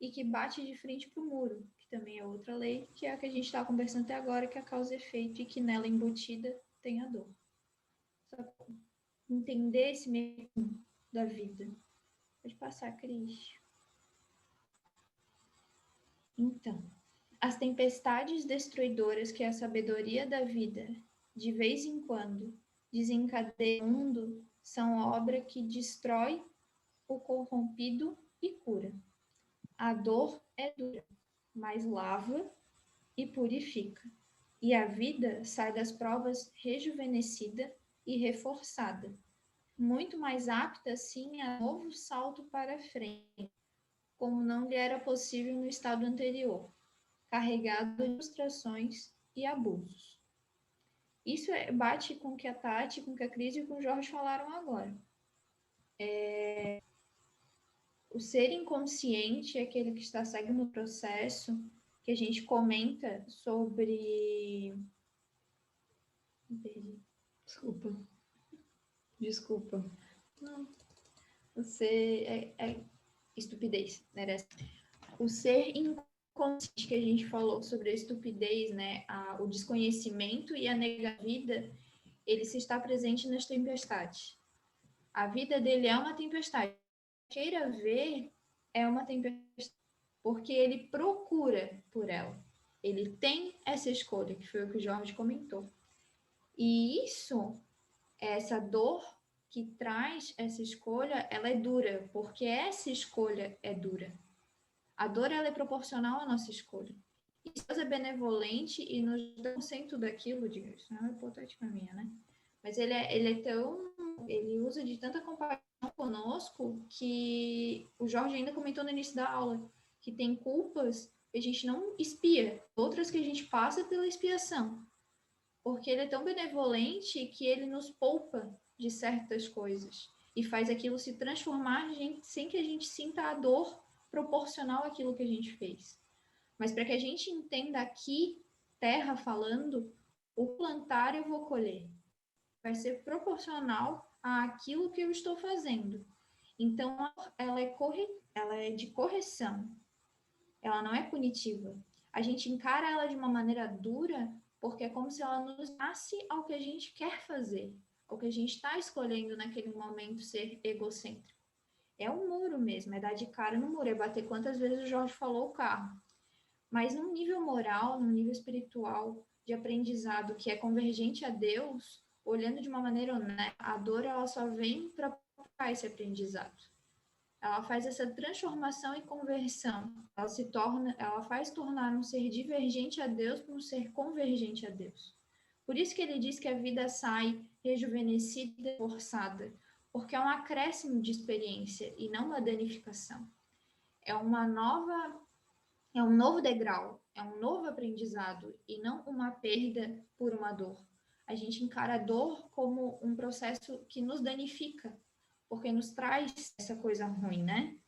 S5: e que bate de frente para o muro, que também é outra lei, que é a que a gente está conversando até agora, que é a causa e efeito, e que nela embutida tem a dor. Só entender esse meio da vida. Pode passar, Cris. Então, as tempestades destruidoras que a sabedoria da vida, de vez em quando, desencadeia o mundo, são obra que destrói o corrompido e cura. A dor é dura, mas lava e purifica. E a vida sai das provas rejuvenescida e reforçada, muito mais apta, sim, a novo salto para frente, como não lhe era possível no estado anterior, carregado de frustrações e abusos. Isso bate com o que a Tati, com o que a Cris e com o Jorge falaram agora. O ser inconsciente é aquele que está cego no processo, que a gente comenta sobre...
S6: Desculpa.
S5: Não. Você é estupidez, né? O ser inconsciente que a gente falou sobre a estupidez, né? O desconhecimento e a vida, ele se está presente nas tempestades. A vida dele é uma tempestade. Queira ver, é uma tempestade, porque ele procura por ela. Ele tem essa escolha, que foi o que o Jorge comentou. E isso, essa dor que traz essa escolha, ela é dura, porque essa escolha é dura. A dor, ela é proporcional à nossa escolha. E Deus é benevolente e nos dá conceito daquilo, isso não é hipotética minha, né? Mas ele usa de tanta compaixão conosco que o Jorge ainda comentou no início da aula, que tem culpas que a gente não expia, outras que a gente passa pela expiação. Porque ele é tão benevolente que ele nos poupa de certas coisas e faz aquilo se transformar sem que a gente sinta a dor proporcional àquilo que a gente fez. Mas para que a gente entenda aqui, terra falando, o plantar eu vou colher. Vai ser proporcional àquilo que eu estou fazendo. Então, ela é de correção. Ela não é punitiva. A gente encara ela de uma maneira dura porque é como se ela nos passe ao que a gente quer fazer, ao que a gente está escolhendo naquele momento ser egocêntrico. É um muro mesmo, é dar de cara no muro, é bater quantas vezes o Jorge falou o carro. Mas num nível moral, num nível espiritual, de aprendizado que é convergente a Deus, olhando de uma maneira honesta, a dor ela só vem para provocar esse aprendizado. Ela faz essa transformação e conversão. Ela faz tornar um ser divergente a Deus para um ser convergente a Deus. Por isso que ele diz que a vida sai rejuvenescida e forçada, porque é um acréscimo de experiência e não uma danificação. É um novo degrau, é um novo aprendizado e não uma perda por uma dor. A gente encara a dor como um processo que nos danifica, porque nos traz essa coisa ruim, né?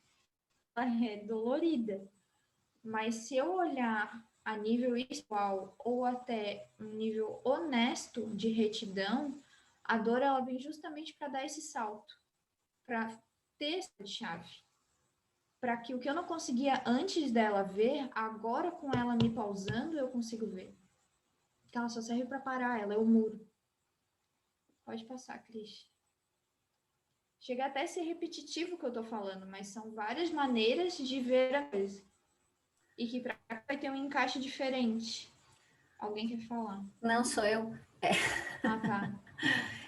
S5: Ela é dolorida. Mas se eu olhar a nível espiritual ou até um nível honesto de retidão, a dor ela vem justamente para dar esse salto, para ter essa chave. Para que o que eu não conseguia antes dela ver, agora com ela me pausando, eu consigo ver. Então, ela só serve para parar, ela é o muro. Pode passar, Cris. chega até a ser repetitivo o que eu estou falando, mas são várias maneiras de ver a coisa. E que para cá vai ter um encaixe diferente. Alguém quer falar?
S3: Não, sou eu.
S5: Ah, tá.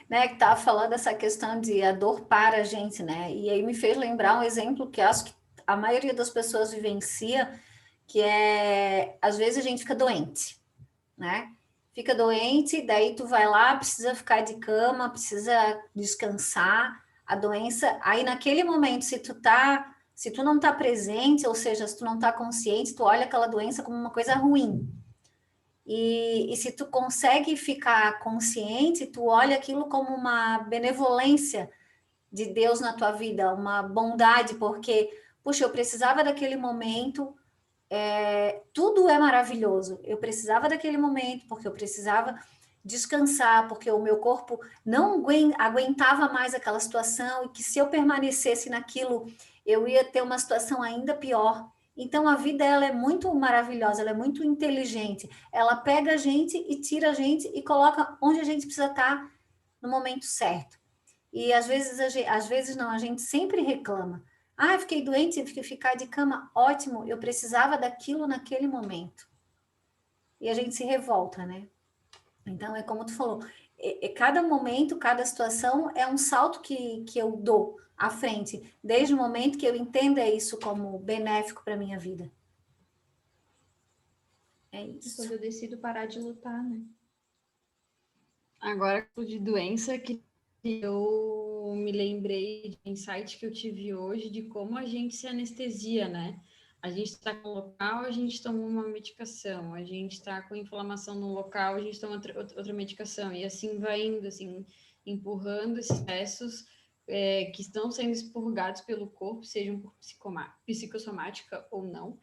S3: Né, que estava falando essa questão de a dor para a gente, né? E aí me fez lembrar um exemplo que acho que a maioria das pessoas vivencia, que é, às vezes a gente fica doente, né? Fica doente, daí tu vai lá, precisa ficar de cama, precisa descansar, a doença, aí naquele momento, se tu não tá presente, ou seja, se tu não tá consciente, tu olha aquela doença como uma coisa ruim. E se tu consegue ficar consciente, tu olha aquilo como uma benevolência de Deus na tua vida, uma bondade, porque, puxa, eu precisava daquele momento, tudo é maravilhoso. Eu precisava daquele momento, porque eu precisava descansar, porque o meu corpo não aguentava mais aquela situação, e que se eu permanecesse naquilo, eu ia ter uma situação ainda pior. Então, a vida, ela é muito maravilhosa, ela é muito inteligente. Ela pega a gente e tira a gente e coloca onde a gente precisa estar no momento certo. E às vezes não, a gente sempre reclama. Ah, fiquei doente, tive que ficar de cama. Ótimo, eu precisava daquilo naquele momento. E a gente se revolta, né? Então, é como tu falou, cada momento, cada situação é um salto que eu dou à frente, desde o momento que eu entenda isso como benéfico para a minha vida. É isso.
S5: Quando eu decido parar de lutar, né?
S6: Agora, de doença, que eu me lembrei de insight que eu tive hoje de como a gente se anestesia, né? A gente está com local, a gente toma uma medicação. A gente está com inflamação no local, a gente toma outra medicação. E assim vai indo, assim, empurrando esses processos que estão sendo expurgados pelo corpo, sejam por psicossomática ou não,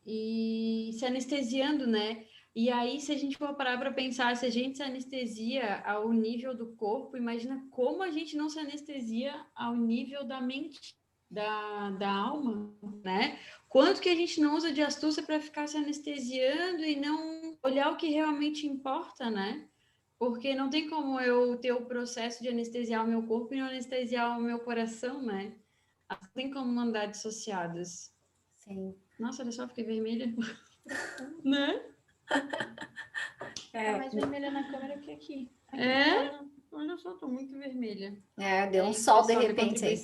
S6: e se anestesiando, né? E aí, se a gente for parar para pensar, se a gente se anestesia ao nível do corpo, imagina como a gente não se anestesia ao nível da mente, da alma, né? Quanto que a gente não usa de astúcia para ficar se anestesiando e não olhar o que realmente importa, né? Porque não tem como eu ter o processo de anestesiar o meu corpo e não anestesiar o meu coração, né? Não tem como andar dissociadas.
S3: Sim.
S6: Nossa, olha só, fiquei vermelha. Né?
S5: Tá mais vermelha na câmera que aqui.
S6: Olha só, tô muito vermelha.
S3: Deu um sol de repente aí.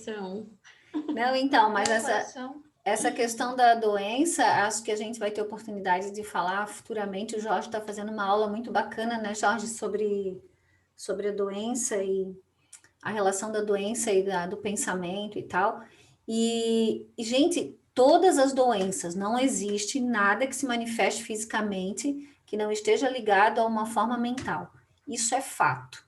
S3: Não, então, mas essa questão da doença, acho que a gente vai ter oportunidade de falar futuramente. O Jorge está fazendo uma aula muito bacana, né, Jorge, sobre a doença e a relação da doença e do pensamento e tal. E, gente, todas as doenças, não existe nada que se manifeste fisicamente que não esteja ligado a uma forma mental. Isso é fato.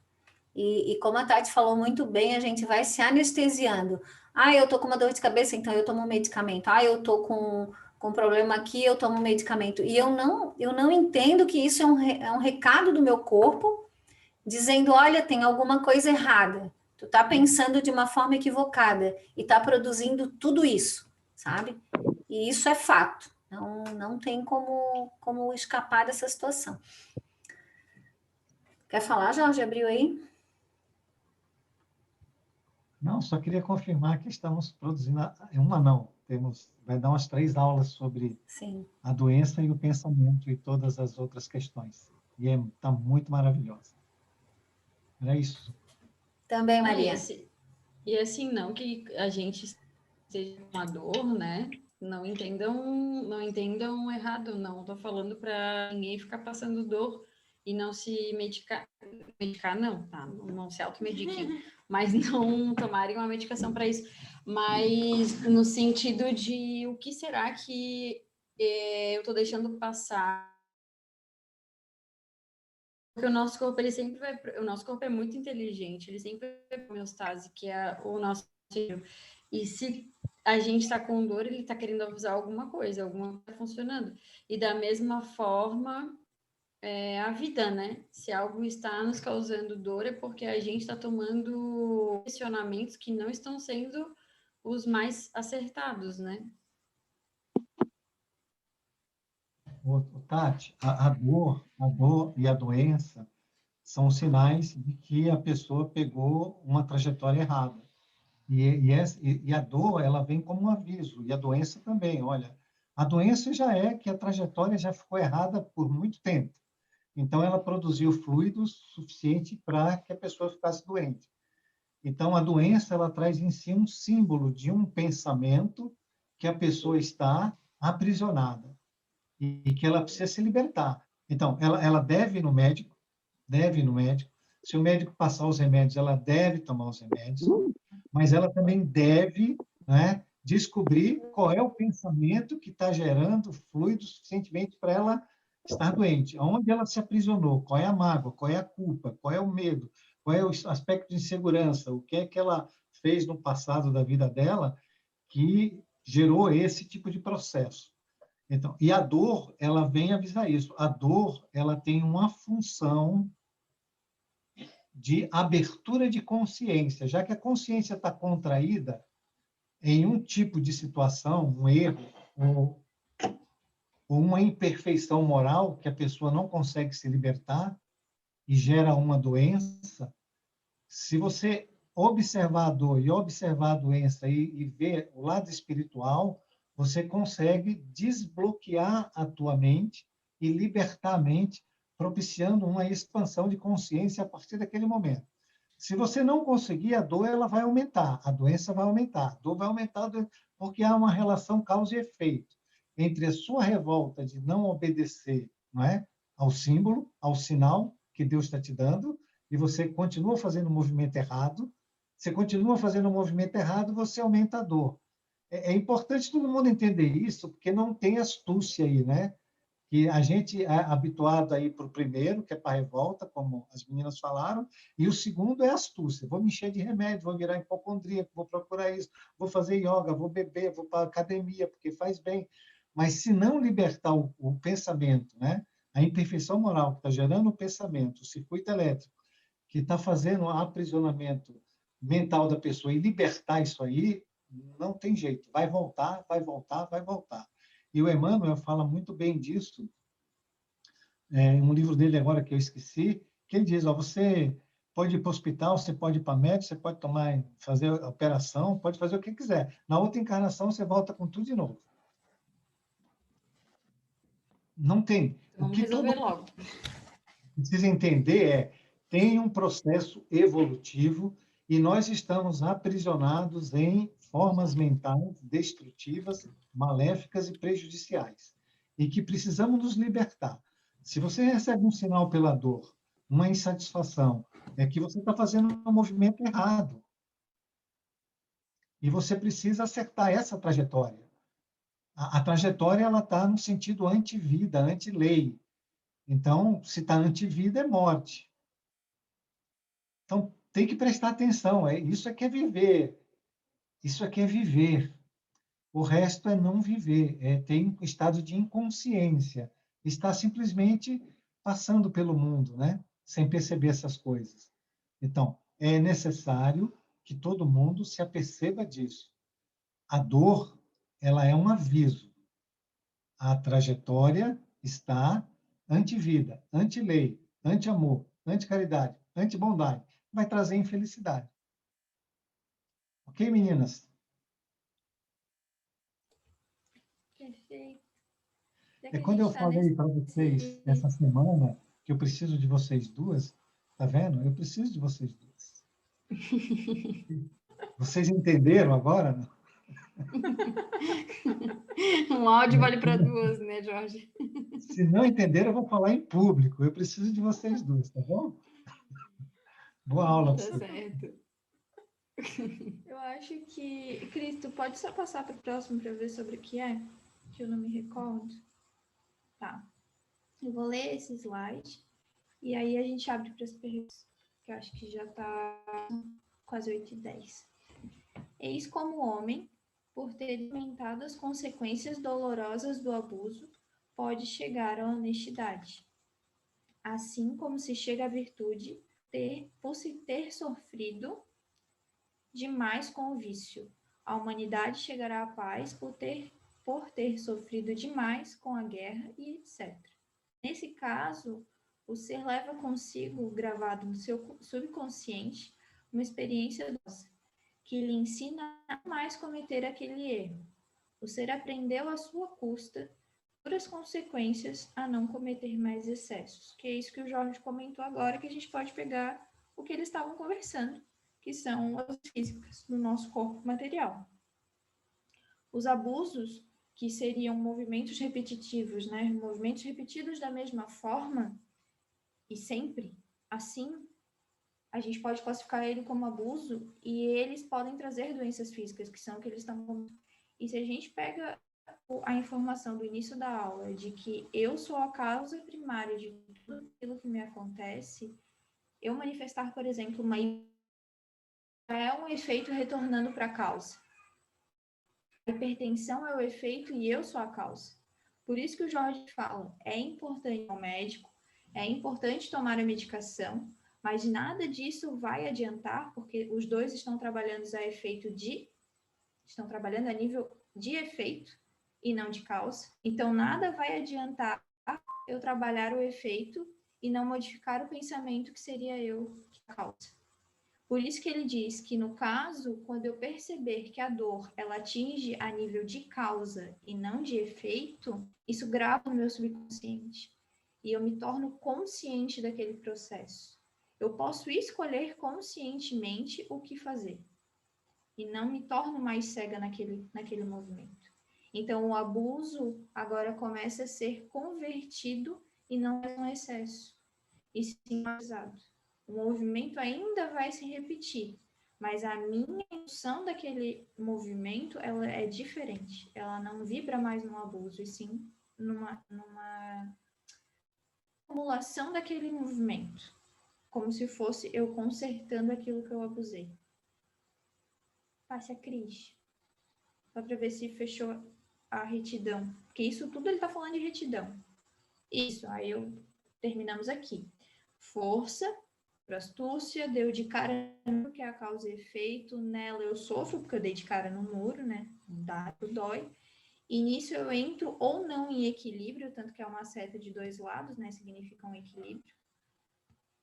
S3: E como a Tati falou muito bem, a gente vai se anestesiando. Ah, eu tô com uma dor de cabeça, então eu tomo um medicamento. Ah, eu tô com um problema aqui, eu tomo um medicamento. E eu não entendo que isso é um recado do meu corpo dizendo, olha, tem alguma coisa errada. Tu tá pensando de uma forma equivocada e tá produzindo tudo isso, sabe? E isso é fato. Não tem como escapar dessa situação. Quer falar, Jorge? Abriu aí?
S1: Não, só queria confirmar que estamos produzindo, vai dar umas 3 aulas sobre
S3: Sim.
S1: a doença e o pensamento e todas as outras questões. E está muito maravilhosa. Era isso.
S3: Também, Maria.
S6: E assim, não que a gente seja uma dor, né? Não entendam errado, não estou falando para ninguém ficar passando dor e não se medicar não, tá? Não se automediquem, mas não tomarem uma medicação para isso. Mas no sentido de o que será que eu estou deixando passar? Porque o nosso corpo, o nosso corpo é muito inteligente, ele sempre vai para a homeostase, que é o nosso cérebro. E se a gente está com dor, ele está querendo avisar alguma coisa está funcionando. E da mesma forma, a vida, né? Se algo está nos causando dor, é porque a gente está tomando posicionamentos que não estão sendo os mais acertados, né?
S1: Tati, a dor e a doença são sinais de que a pessoa pegou uma trajetória errada. E a dor, ela vem como um aviso, e a doença também. Olha, a doença já é que a trajetória já ficou errada por muito tempo. Então, ela produziu fluido suficiente para que a pessoa ficasse doente. Então, a doença, ela traz em si um símbolo de um pensamento que a pessoa está aprisionada e que ela precisa se libertar. Então, ela deve ir no médico, deve ir no médico. Se o médico passar os remédios, ela deve tomar os remédios, mas ela também deve, né, descobrir qual é o pensamento que está gerando fluido suficientemente para ela estar doente. Onde ela se aprisionou, qual é a mágoa, qual é a culpa, qual é o medo, qual é o aspecto de insegurança, o que é que ela fez no passado da vida dela que gerou esse tipo de processo. Então, e a dor, ela vem avisar isso. A dor, ela tem uma função de abertura de consciência, já que a consciência está contraída em um tipo de situação, um erro ou uma imperfeição moral que a pessoa não consegue se libertar e gera uma doença. Se você observar a dor e observar a doença e ver o lado espiritual, você consegue desbloquear a tua mente e libertar a mente, propiciando uma expansão de consciência a partir daquele momento. Se você não conseguir, a dor ela vai aumentar, a doença vai aumentar, a dor vai aumentar, porque há uma relação causa e efeito entre a sua revolta de não obedecer, não é, ao símbolo, ao sinal que Deus está te dando, e você continua fazendo o movimento errado. Você continua fazendo o movimento errado, você aumenta a dor. É importante todo mundo entender isso, porque não tem astúcia aí, né? Que a gente é habituado aí para o primeiro, que é para a revolta, como as meninas falaram, e o segundo é astúcia. Vou me encher de remédio, vou virar hipocondríaco, vou procurar isso, vou fazer yoga, vou beber, vou para a academia, porque faz bem. Mas se não libertar o pensamento, né? A imperfeição moral que está gerando o pensamento, o circuito elétrico, que está fazendo o aprisionamento mental da pessoa e libertar isso aí, não tem jeito. Vai voltar, vai voltar, vai voltar. E o Emmanuel fala muito bem disso, em um livro dele agora que eu esqueci, que ele diz, ó, você pode ir para o hospital, você pode ir para médico, você pode fazer a operação, pode fazer o que quiser. Na outra encarnação, você volta com tudo de novo. Não tem.
S6: Vamos resolver logo.
S1: Precisa entender tem um processo evolutivo e nós estamos aprisionados em formas mentais destrutivas, maléficas e prejudiciais, e que precisamos nos libertar. Se você recebe um sinal pela dor, uma insatisfação, é que você está fazendo um movimento errado. E você precisa acertar essa trajetória. A trajetória ela está no sentido anti-vida, anti-lei. Então, se está anti-vida, é morte. Então, tem que prestar atenção. Isso é que é viver. Isso é que é viver. O resto é não viver. Tem um estado de inconsciência. Está simplesmente passando pelo mundo, né? Sem perceber essas coisas. Então, é necessário que todo mundo se aperceba disso. A dor, ela é um aviso. A trajetória está anti-vida, anti-lei, anti-amor, anti-caridade, anti-bondade. Vai trazer infelicidade. Ok, meninas?
S5: Perfeito.
S1: Quando eu falei para vocês essa semana que eu preciso de vocês duas, tá vendo? Eu preciso de vocês duas. Vocês entenderam agora?
S6: Um áudio vale para duas, né, Jorge?
S1: Se não entenderam, eu vou falar em público. Eu preciso de vocês duas, tá bom? Boa aula.
S6: Tá certo.
S5: Eu acho que... Cris, tu pode só passar para o próximo para eu ver sobre o que é? Que eu não me recordo. Tá. Eu vou ler esse slide e aí a gente abre para as perguntas, que eu acho que já está quase 8h10. Eis como o homem, por ter experimentado as consequências dolorosas do abuso, pode chegar à honestidade. Assim como se chega à virtude por se ter sofrido demais com o vício. A humanidade chegará à paz por ter sofrido demais com a guerra e etc. Nesse caso, o ser leva consigo, gravado no seu subconsciente, uma experiência doce, que lhe ensina a não mais cometer aquele erro. O ser aprendeu à sua custa duras consequências a não cometer mais excessos, que é isso que o Jorge comentou agora, que a gente pode pegar o que eles estavam conversando, que são as físicas do nosso corpo material. Os abusos, que seriam movimentos repetitivos, né? Movimentos repetidos da mesma forma e sempre assim, a gente pode classificar ele como abuso e eles podem trazer doenças físicas, que são o que eles estão... E se a gente pega a informação do início da aula de que eu sou a causa primária de tudo aquilo que me acontece, eu manifestar, por exemplo, uma é um efeito retornando para a causa. A hipertensão é o efeito e eu sou a causa. Por isso que o Jorge fala, é importante ir ao médico, é importante tomar a medicação, mas nada disso vai adiantar, porque os dois estão trabalhando estão trabalhando a nível de efeito e não de causa. Então, nada vai adiantar eu trabalhar o efeito e não modificar o pensamento que seria eu a causa. Por isso que ele diz que, no caso, quando eu perceber que a dor ela atinge a nível de causa e não de efeito, isso grava no meu subconsciente e eu me torno consciente daquele processo. Eu posso escolher conscientemente o que fazer e não me torno mais cega naquele movimento. Então, o abuso agora começa a ser convertido e não é um excesso, e sim usado. O movimento ainda vai se repetir, mas a minha emoção daquele movimento ela é diferente. Ela não vibra mais no abuso, e sim numa acumulação daquele movimento, como se fosse eu consertando aquilo que eu abusei. Passe a Cris, só para ver se fechou a retidão, porque isso tudo ele está falando de retidão. Isso, aí terminamos aqui. Força, astúcia, deu de cara no que é a causa e efeito, nela eu sofro, porque eu dei de cara no muro, né? Dói. E nisso eu entro ou não em equilíbrio, tanto que é uma seta de dois lados, né? Significa um equilíbrio.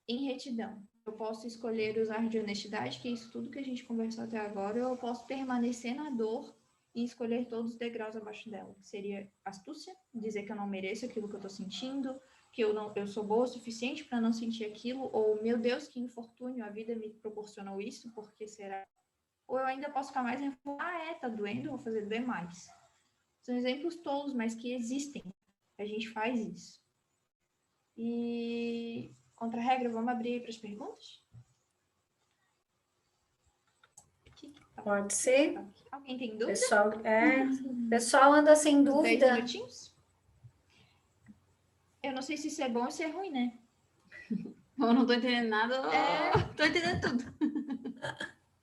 S5: Em retidão, eu posso escolher usar de honestidade, que é isso tudo que a gente conversou até agora, ou eu posso permanecer na dor e escolher todos os degraus abaixo dela, que seria astúcia, dizer que eu não mereço aquilo que eu tô sentindo, que eu sou boa o suficiente para não sentir aquilo, ou, meu Deus, que infortúnio, a vida me proporcionou isso, por que será? Ou eu ainda posso ficar mais tá doendo, vou fazer doer mais. São exemplos tolos, mas que existem. A gente faz isso. E, contra a regra, vamos abrir para as perguntas?
S3: Pode ser.
S5: Alguém tem dúvida?
S3: Pessoal anda sem dúvida.
S5: 10 minutinhos? Eu não sei se isso é bom ou se é ruim, né?
S6: Eu não tô entendendo nada.
S5: Tô entendendo tudo.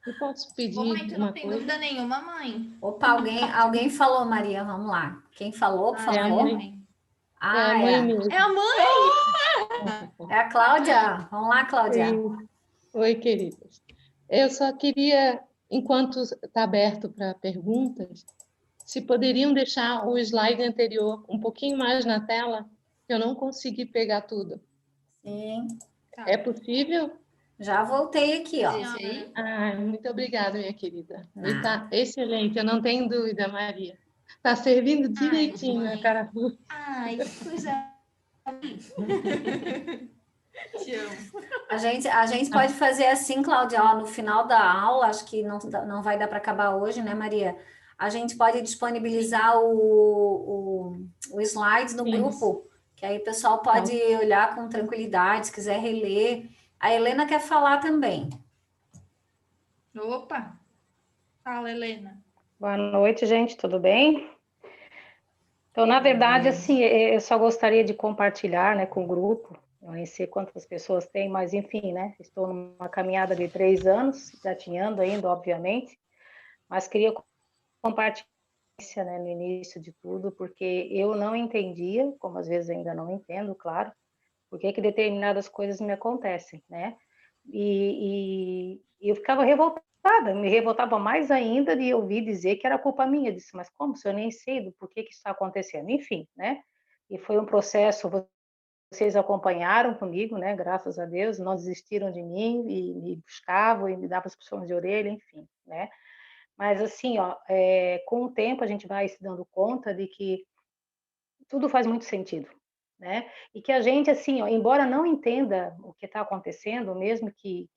S7: Eu posso pedir
S5: Mãe, tu
S7: uma
S5: não tem
S7: coisa?
S5: dúvida nenhuma, mãe?
S3: Opa, alguém falou, Maria, vamos lá. Quem falou, por
S7: É a
S3: favor?
S7: mãe. É a mãe mesmo.
S5: É a mãe!
S3: É a Cláudia. Vamos lá, Cláudia.
S7: Oi, queridas. Eu só queria, enquanto está aberto para perguntas, se poderiam deixar o slide anterior um pouquinho mais na tela, que eu não consegui pegar tudo.
S3: Sim.
S5: Tá.
S7: É possível?
S3: Já voltei aqui, ó.
S5: Esse aí?
S7: Muito obrigada, minha querida.
S3: Nada.
S7: Está excelente, eu não tenho dúvida, Maria. Está servindo direitinho
S5: mãe.
S7: a cara.
S5: Ai, que coisa. Te amo.
S3: A gente pode fazer assim, Cláudia, ó, no final da aula, acho que não vai dar para acabar hoje, né, Maria? A gente pode disponibilizar o slides no
S7: Sim.
S3: grupo, que aí o pessoal pode olhar com tranquilidade, se quiser reler. A Helena quer falar também.
S5: Opa! Fala, Helena.
S8: Boa noite, gente, tudo bem? Então, na verdade, assim, eu só gostaria de compartilhar, né, com o grupo. Eu nem sei quantas pessoas tem, mas enfim, né? Estou numa caminhada de 3 anos, gatinhando ainda, obviamente, mas queria compartilhar, né, no início de tudo, porque eu não entendia, como às vezes ainda não entendo, claro, por que determinadas coisas me acontecem, né? E eu ficava revoltada, me revoltava mais ainda de ouvir dizer que era culpa minha. Eu disse, mas como? Se eu nem sei do porquê que isso está acontecendo? Enfim, né? E foi um processo, vocês acompanharam comigo, né? Graças a Deus, não desistiram de mim e me buscavam e me davam as puxões de orelha, enfim, né? Mas assim, ó, com o tempo a gente vai se dando conta de que tudo faz muito sentido, né? E que a gente, assim, ó, embora não entenda o que está acontecendo, mesmo que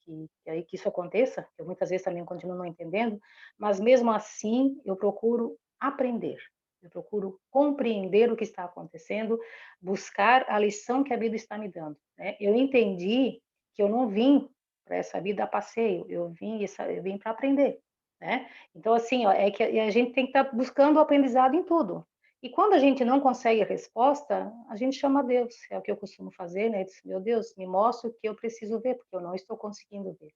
S8: isso aconteça, eu muitas vezes também continuo não entendendo, mas mesmo assim eu procuro aprender, eu procuro compreender o que está acontecendo, buscar a lição que a vida está me dando, né? Eu entendi que eu não vim para essa vida a passeio, eu vim para aprender, né? Então, assim, ó, é que a gente tem que estar buscando o aprendizado em tudo. E quando a gente não consegue a resposta, a gente chama a Deus, é o que eu costumo fazer, né? Diz, meu Deus, me mostra o que eu preciso ver, porque eu não estou conseguindo ver.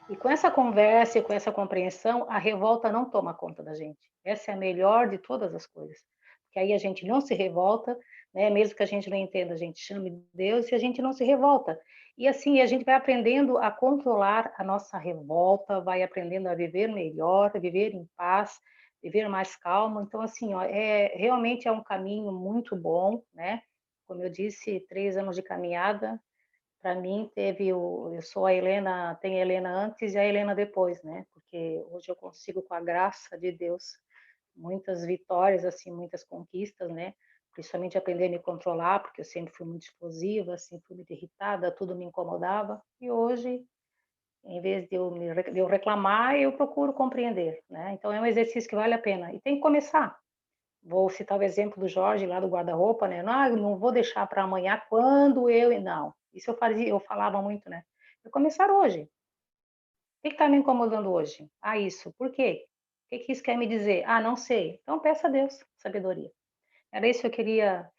S8: E com essa conversa e com essa compreensão, a revolta não toma conta da gente. Essa é a melhor de todas as coisas. Porque aí a gente não se revolta, né? Mesmo que a gente não entenda, a gente chame Deus e a gente não se revolta. E assim, a gente vai aprendendo a controlar a nossa revolta, vai aprendendo a viver melhor, a viver em paz, viver mais calmo. Então, assim, ó, realmente é um caminho muito bom, né? Como eu disse, 3 anos de caminhada, para mim eu sou a Helena, tem a Helena antes e a Helena depois, né? Porque hoje eu consigo, com a graça de Deus, muitas vitórias, assim, muitas conquistas, né? Principalmente aprender a me controlar, porque eu sempre fui muito explosiva, sempre fui muito irritada, tudo me incomodava. E hoje, em vez de eu reclamar, eu procuro compreender, né? Então é um exercício que vale a pena. E tem que começar. Vou citar o exemplo do Jorge lá do guarda-roupa, né? Não, eu não vou deixar para amanhã quando eu. Não, isso eu falava muito, né? Eu começar hoje. O que está me incomodando hoje? Ah, isso. Por quê? O que isso quer me dizer? Ah, não sei. Então peça a Deus sabedoria. Era isso que eu queria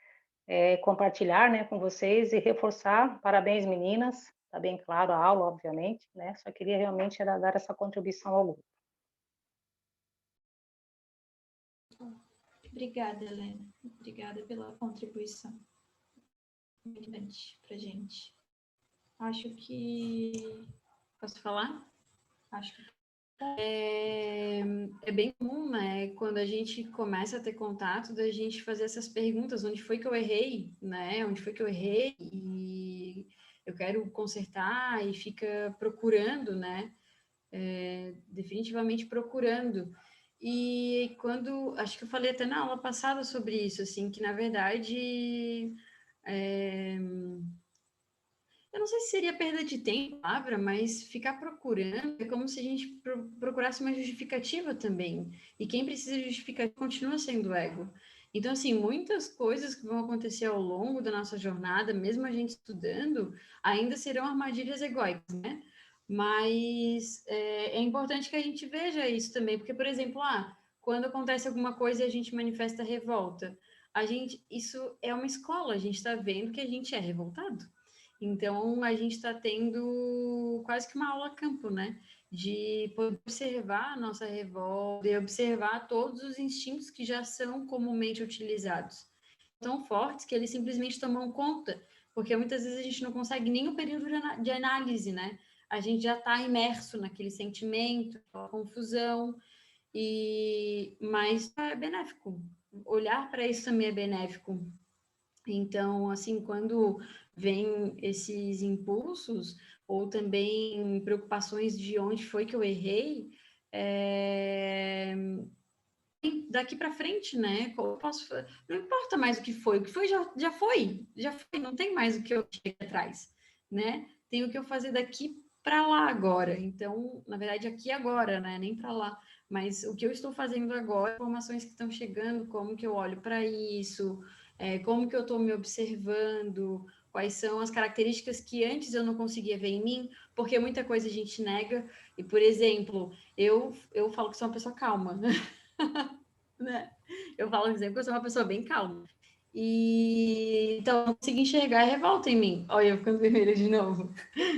S8: compartilhar, né, com vocês e reforçar. Parabéns, meninas. Está bem claro a aula, obviamente, né? Só queria realmente dar essa contribuição ao grupo.
S5: Obrigada, Helena. Obrigada pela contribuição. Muito importante para a gente. Acho que...
S6: Posso falar? Acho que é bem comum, né? Quando a gente começa a ter contato, da gente fazer essas perguntas, onde foi que eu errei, né? Onde foi que eu errei e eu quero consertar e fica procurando, né? Definitivamente procurando. E quando, acho que eu falei até na aula passada sobre isso, assim, que na verdade eu não sei se seria perda de tempo, palavra, mas ficar procurando é como se a gente procurasse uma justificativa também. E quem precisa justificar continua sendo o ego. Então, assim, muitas coisas que vão acontecer ao longo da nossa jornada, mesmo a gente estudando, ainda serão armadilhas egóicas, né? Mas é importante que a gente veja isso também, porque, por exemplo, quando acontece alguma coisa e a gente manifesta revolta, isso é uma escola, a gente está vendo que a gente é revoltado. Então, a gente está tendo quase que uma aula campo, né? De poder observar a nossa revolta e observar todos os instintos que já são comumente utilizados. Tão fortes que eles simplesmente tomam conta, porque muitas vezes a gente não consegue nem o período de análise, né? A gente já está imerso naquele sentimento, naquela confusão, mas é benéfico. Olhar para isso também é benéfico. Então, assim, quando vem esses impulsos ou também preocupações de onde foi que eu errei, daqui para frente, né? Não importa mais o que foi já foi, não tem mais o que eu chegar atrás, né? Tem o que eu fazer daqui para lá agora. Então, na verdade, aqui agora, né? Nem para lá. Mas o que eu estou fazendo agora, informações que estão chegando, como que eu olho para isso, como que eu estou me observando, quais são as características que antes eu não conseguia ver em mim, porque muita coisa a gente nega. E, por exemplo, eu falo que sou uma pessoa calma, né? Eu falo, por exemplo, que eu sou uma pessoa bem calma. E então eu não consigo enxergar a revolta em mim. Olha, eu ficando vermelha de novo.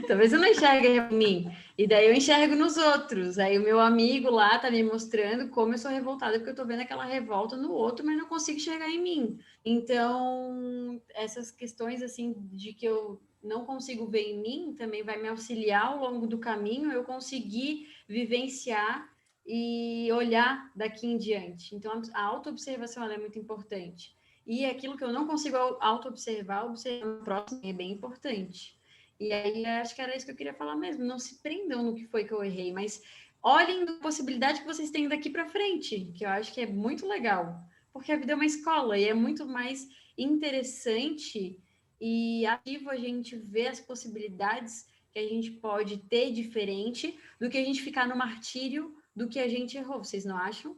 S6: Talvez eu não enxergue em mim. E daí eu enxergo nos outros. Aí o meu amigo lá tá me mostrando como eu sou revoltada, porque eu tô vendo aquela revolta no outro, mas não consigo enxergar em mim. Então, essas questões assim de que eu não consigo ver em mim também vai me auxiliar ao longo do caminho eu conseguir vivenciar e olhar daqui em diante. Então, a autoobservação ela é muito importante. E aquilo que eu não consigo auto-observar, observar no próximo é bem importante. E aí, acho que era isso que eu queria falar mesmo. Não se prendam no que foi que eu errei, mas olhem a possibilidade que vocês têm daqui para frente, que eu acho que é muito legal. Porque a vida é uma escola e é muito mais interessante e ativo a gente ver as possibilidades que a gente pode ter diferente do que a gente ficar no martírio do que a gente errou. Vocês não acham?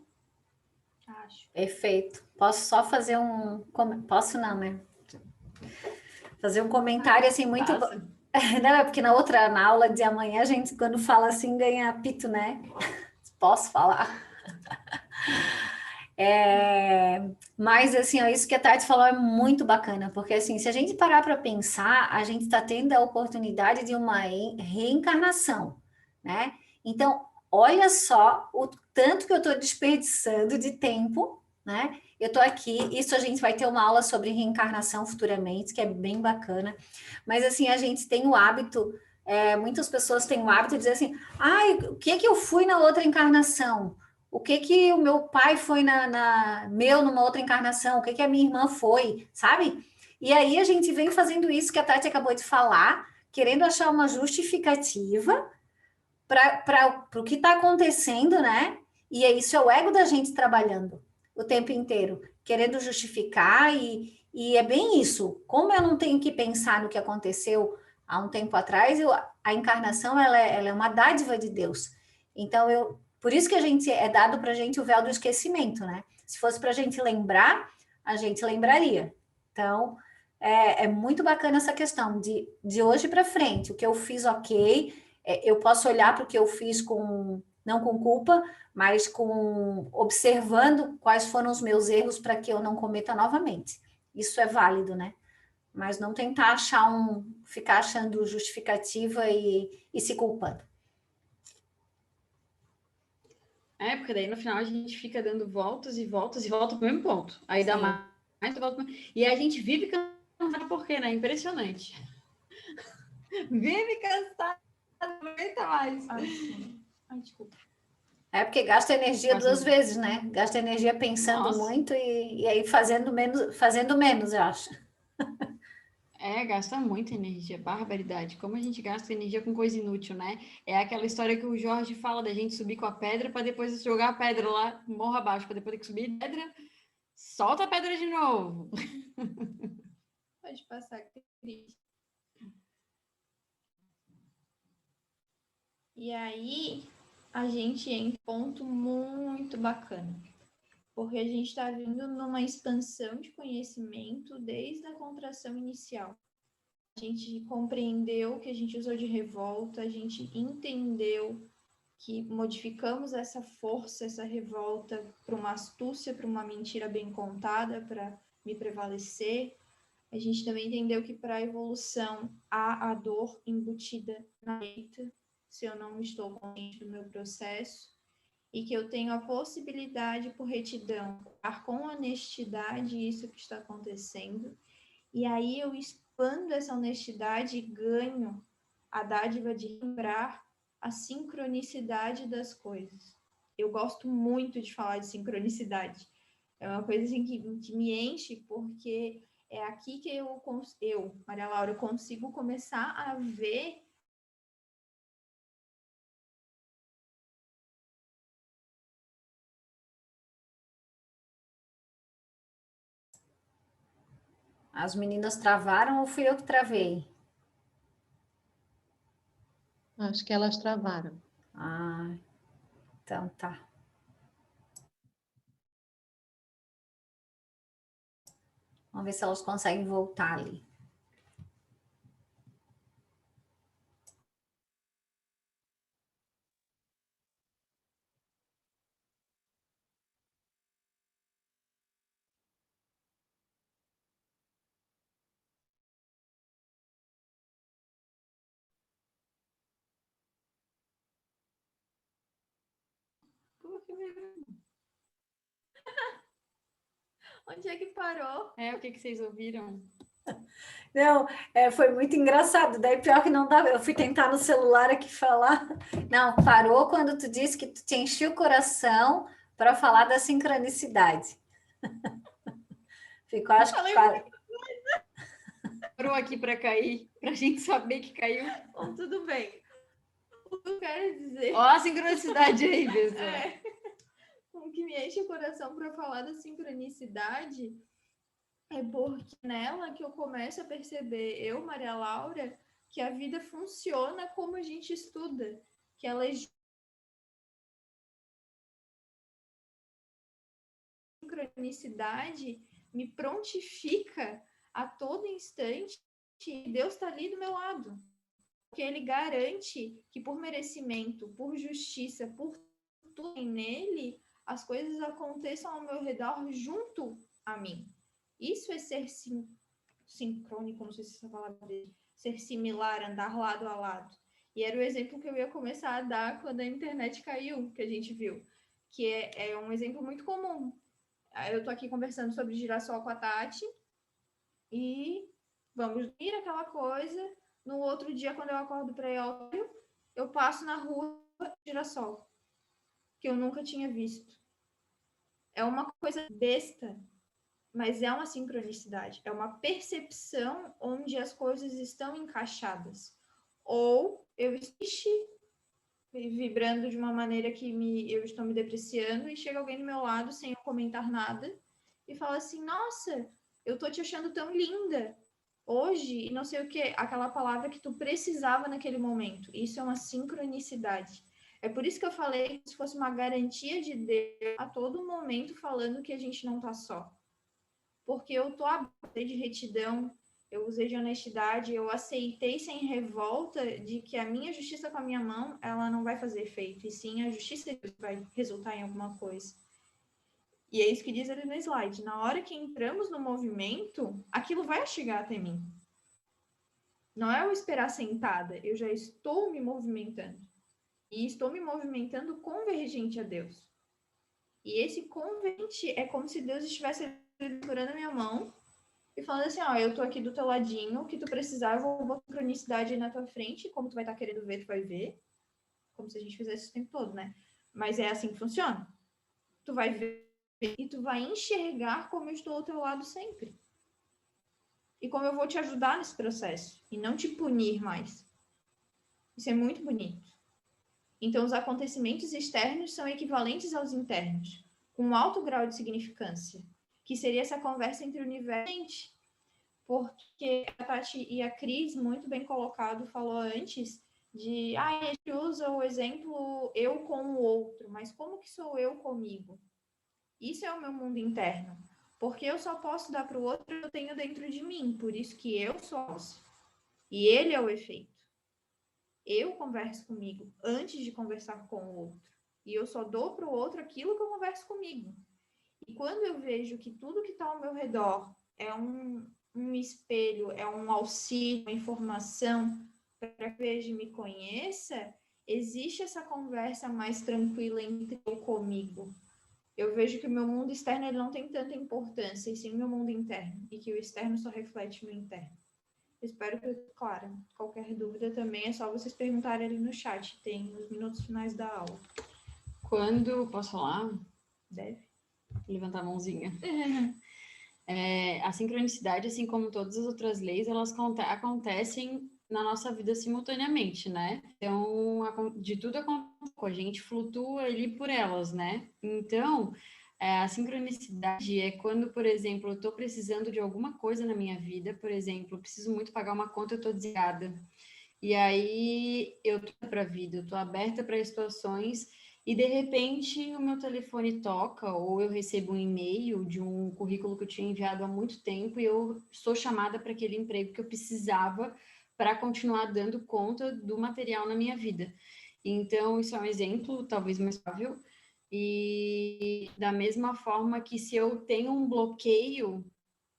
S5: Acho.
S3: Perfeito. Posso só fazer Posso não, né? Fazer um comentário assim muito... Não, é porque na aula de amanhã a gente, quando fala assim, ganha apito, né? Posso falar? Mas, assim, ó, isso que a Tati falou é muito bacana, porque, assim, se a gente parar para pensar, a gente está tendo a oportunidade de uma reencarnação, né? Então, olha só o tanto que eu estou desperdiçando de tempo, né? Eu estou aqui, isso a gente vai ter uma aula sobre reencarnação futuramente, que é bem bacana, mas, assim, a gente tem o hábito, muitas pessoas têm o hábito de dizer assim, ai, o que eu fui na outra encarnação? O que o meu pai foi numa outra encarnação? O que a minha irmã foi, sabe? E aí a gente vem fazendo isso que a Tati acabou de falar, querendo achar uma justificativa para o que está acontecendo, né? E isso é o ego da gente trabalhando o tempo inteiro, querendo justificar, e é bem isso. Como eu não tenho que pensar no que aconteceu há um tempo atrás, a encarnação ela é uma dádiva de Deus. Então, por isso que é dado para a gente o véu do esquecimento, né? Se fosse para a gente lembrar, a gente lembraria. Então, é muito bacana essa questão de hoje para frente. O que eu fiz, ok, eu posso olhar para o que eu fiz não com culpa, mas observando quais foram os meus erros para que eu não cometa novamente. Isso é válido, né? Mas não tentar ficar achando justificativa e se culpando.
S6: Porque daí no final a gente fica dando voltas e voltas e volta para o mesmo ponto. Aí dá mais volta. E a gente vive cansado por quê, né? Impressionante. Vive cansado, não aguenta mais.
S5: Ai, desculpa.
S3: Porque gasta energia duas vezes, né? Gasta energia pensando muito e aí fazendo menos, eu acho.
S6: Gasta muita energia, barbaridade. Como a gente gasta energia com coisa inútil, né? É aquela história que o Jorge fala da gente subir com a pedra para depois jogar a pedra lá, morro abaixo, para depois ter que subir a pedra, solta a pedra de novo.
S5: Pode passar, Cris. E aí, a gente entra em um ponto muito bacana, porque a gente está vindo numa expansão de conhecimento desde a contração inicial. A gente compreendeu que a gente usou de revolta, a gente entendeu que modificamos essa força, essa revolta para uma astúcia, para uma mentira bem contada, para me prevalecer. A gente também entendeu que para a evolução há a dor embutida na leita, se eu não estou consciente do meu processo, e que eu tenho a possibilidade, por retidão, estar com honestidade isso que está acontecendo, e aí eu expando essa honestidade e ganho a dádiva de lembrar a sincronicidade das coisas. Eu gosto muito de falar de sincronicidade. É uma coisa assim que me enche, porque é aqui que eu, Maria Laura, consigo começar a ver
S3: As meninas travaram ou fui eu que travei?
S7: Acho que elas travaram.
S3: Então tá. Vamos ver se elas conseguem voltar ali.
S5: onde é que parou.
S6: O que vocês ouviram?
S3: Não, foi muito engraçado. Daí pior que não dava. Eu fui tentar no celular aqui falar. Não, parou quando tu disse que tu te enchia o coração para falar da sincronicidade. Ficou, acho que...
S6: Parou aqui para cair, para a gente saber que caiu.
S5: Bom, tudo bem. O que eu quero dizer...
S6: Ó a sincronicidade aí, pessoal.
S5: O que me enche o coração para falar da sincronicidade é porque nela que eu começo a perceber, eu, Maria Laura, que a vida funciona como a gente estuda, que ela é sincronicidade me prontifica a todo instante que Deus está ali do meu lado. Porque ele garante que por merecimento, por justiça, por tudo nele, as coisas aconteçam ao meu redor junto a mim. Isso é ser sincrônico, não sei se essa palavra é, ser similar, andar lado a lado. E era o exemplo que eu ia começar a dar quando a internet caiu, que a gente viu. Que é um exemplo muito comum. Eu tô aqui conversando sobre girassol com a Tati e vamos vir aquela coisa. No outro dia, quando eu acordo para ir, eu passo na rua girassol, que eu nunca tinha visto. É uma coisa besta, mas é uma sincronicidade. É uma percepção onde as coisas estão encaixadas. Ou eu estou vibrando de uma maneira que eu estou me depreciando e chega alguém do meu lado sem eu comentar nada e fala assim, nossa, eu tô te achando tão linda hoje e não sei o que, aquela palavra que tu precisava naquele momento. Isso é uma sincronicidade. É por isso que eu falei que se fosse uma garantia de Deus a todo momento falando que a gente não tá só. Porque eu tô aberta de retidão, eu usei de honestidade, eu aceitei sem revolta de que a minha justiça com a minha mão, ela não vai fazer efeito, e sim a justiça vai resultar em alguma coisa. E é isso que diz ali no slide. Na hora que entramos no movimento, aquilo vai chegar até mim. Não é eu esperar sentada, eu já estou me movimentando. E estou me movimentando convergente a Deus. E esse convergente é como se Deus estivesse segurando a minha mão e falando assim, ó, eu tô aqui do teu ladinho, o que tu precisar, eu vou botar sincronicidade aí na tua frente, como tu vai estar querendo ver, tu vai ver. Como se a gente fizesse isso o tempo todo, né? Mas é assim que funciona. Tu vai ver e tu vai enxergar como eu estou ao teu lado sempre. E como eu vou te ajudar nesse processo. E não te punir mais. Isso é muito bonito. Então, os acontecimentos externos são equivalentes aos internos, com um alto grau de significância, que seria essa conversa entre o universo e a gente. Porque a Tati e a Cris, muito bem colocado, falou antes de, a gente usa o exemplo eu com o outro, mas como que sou eu comigo? Isso é o meu mundo interno. Porque eu só posso dar para o outro o que eu tenho dentro de mim, por isso que eu sou. E ele é o efeito. Eu converso comigo antes de conversar com o outro. E eu só dou para o outro aquilo que eu converso comigo. E quando eu vejo que tudo que está ao meu redor é um espelho, é um auxílio, uma informação para que veja e me conheça, existe essa conversa mais tranquila entre eu comigo. Eu vejo que o meu mundo externo ele não tem tanta importância, e sim o meu mundo interno, e que o externo só reflete no interno. Espero que eu esteja clara. Qualquer dúvida também é só vocês perguntarem ali no chat, tem os minutos finais da aula.
S6: Posso falar?
S5: Deve.
S6: Levantar a mãozinha. A sincronicidade, assim como todas as outras leis, elas acontecem na nossa vida simultaneamente, né? Então, de tudo acontece, a gente flutua ali por elas, né? Então, a sincronicidade é quando, por exemplo, eu estou precisando de alguma coisa na minha vida, por exemplo, eu preciso muito pagar uma conta, eu estou desligada. E aí, eu estou para a vida, eu estou aberta para situações e, de repente, o meu telefone toca ou eu recebo um e-mail de um currículo que eu tinha enviado há muito tempo e eu sou chamada para aquele emprego que eu precisava para continuar dando conta do material na minha vida. Então, isso é um exemplo, talvez mais fácil. E da mesma forma que se eu tenho um bloqueio,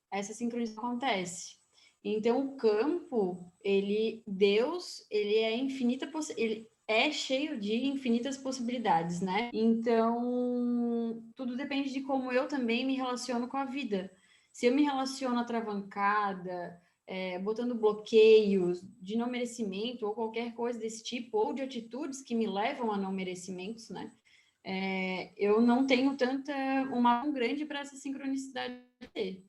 S6: essa sincronização acontece. Então, o campo, Deus, ele é ele é cheio de infinitas possibilidades, né? Então, tudo depende de como eu também me relaciono com a vida. Se eu me relaciono atravancada, botando bloqueios de não merecimento ou qualquer coisa desse tipo, ou de atitudes que me levam a não merecimentos, né? Eu não tenho uma mão grande para essa sincronicidade ter.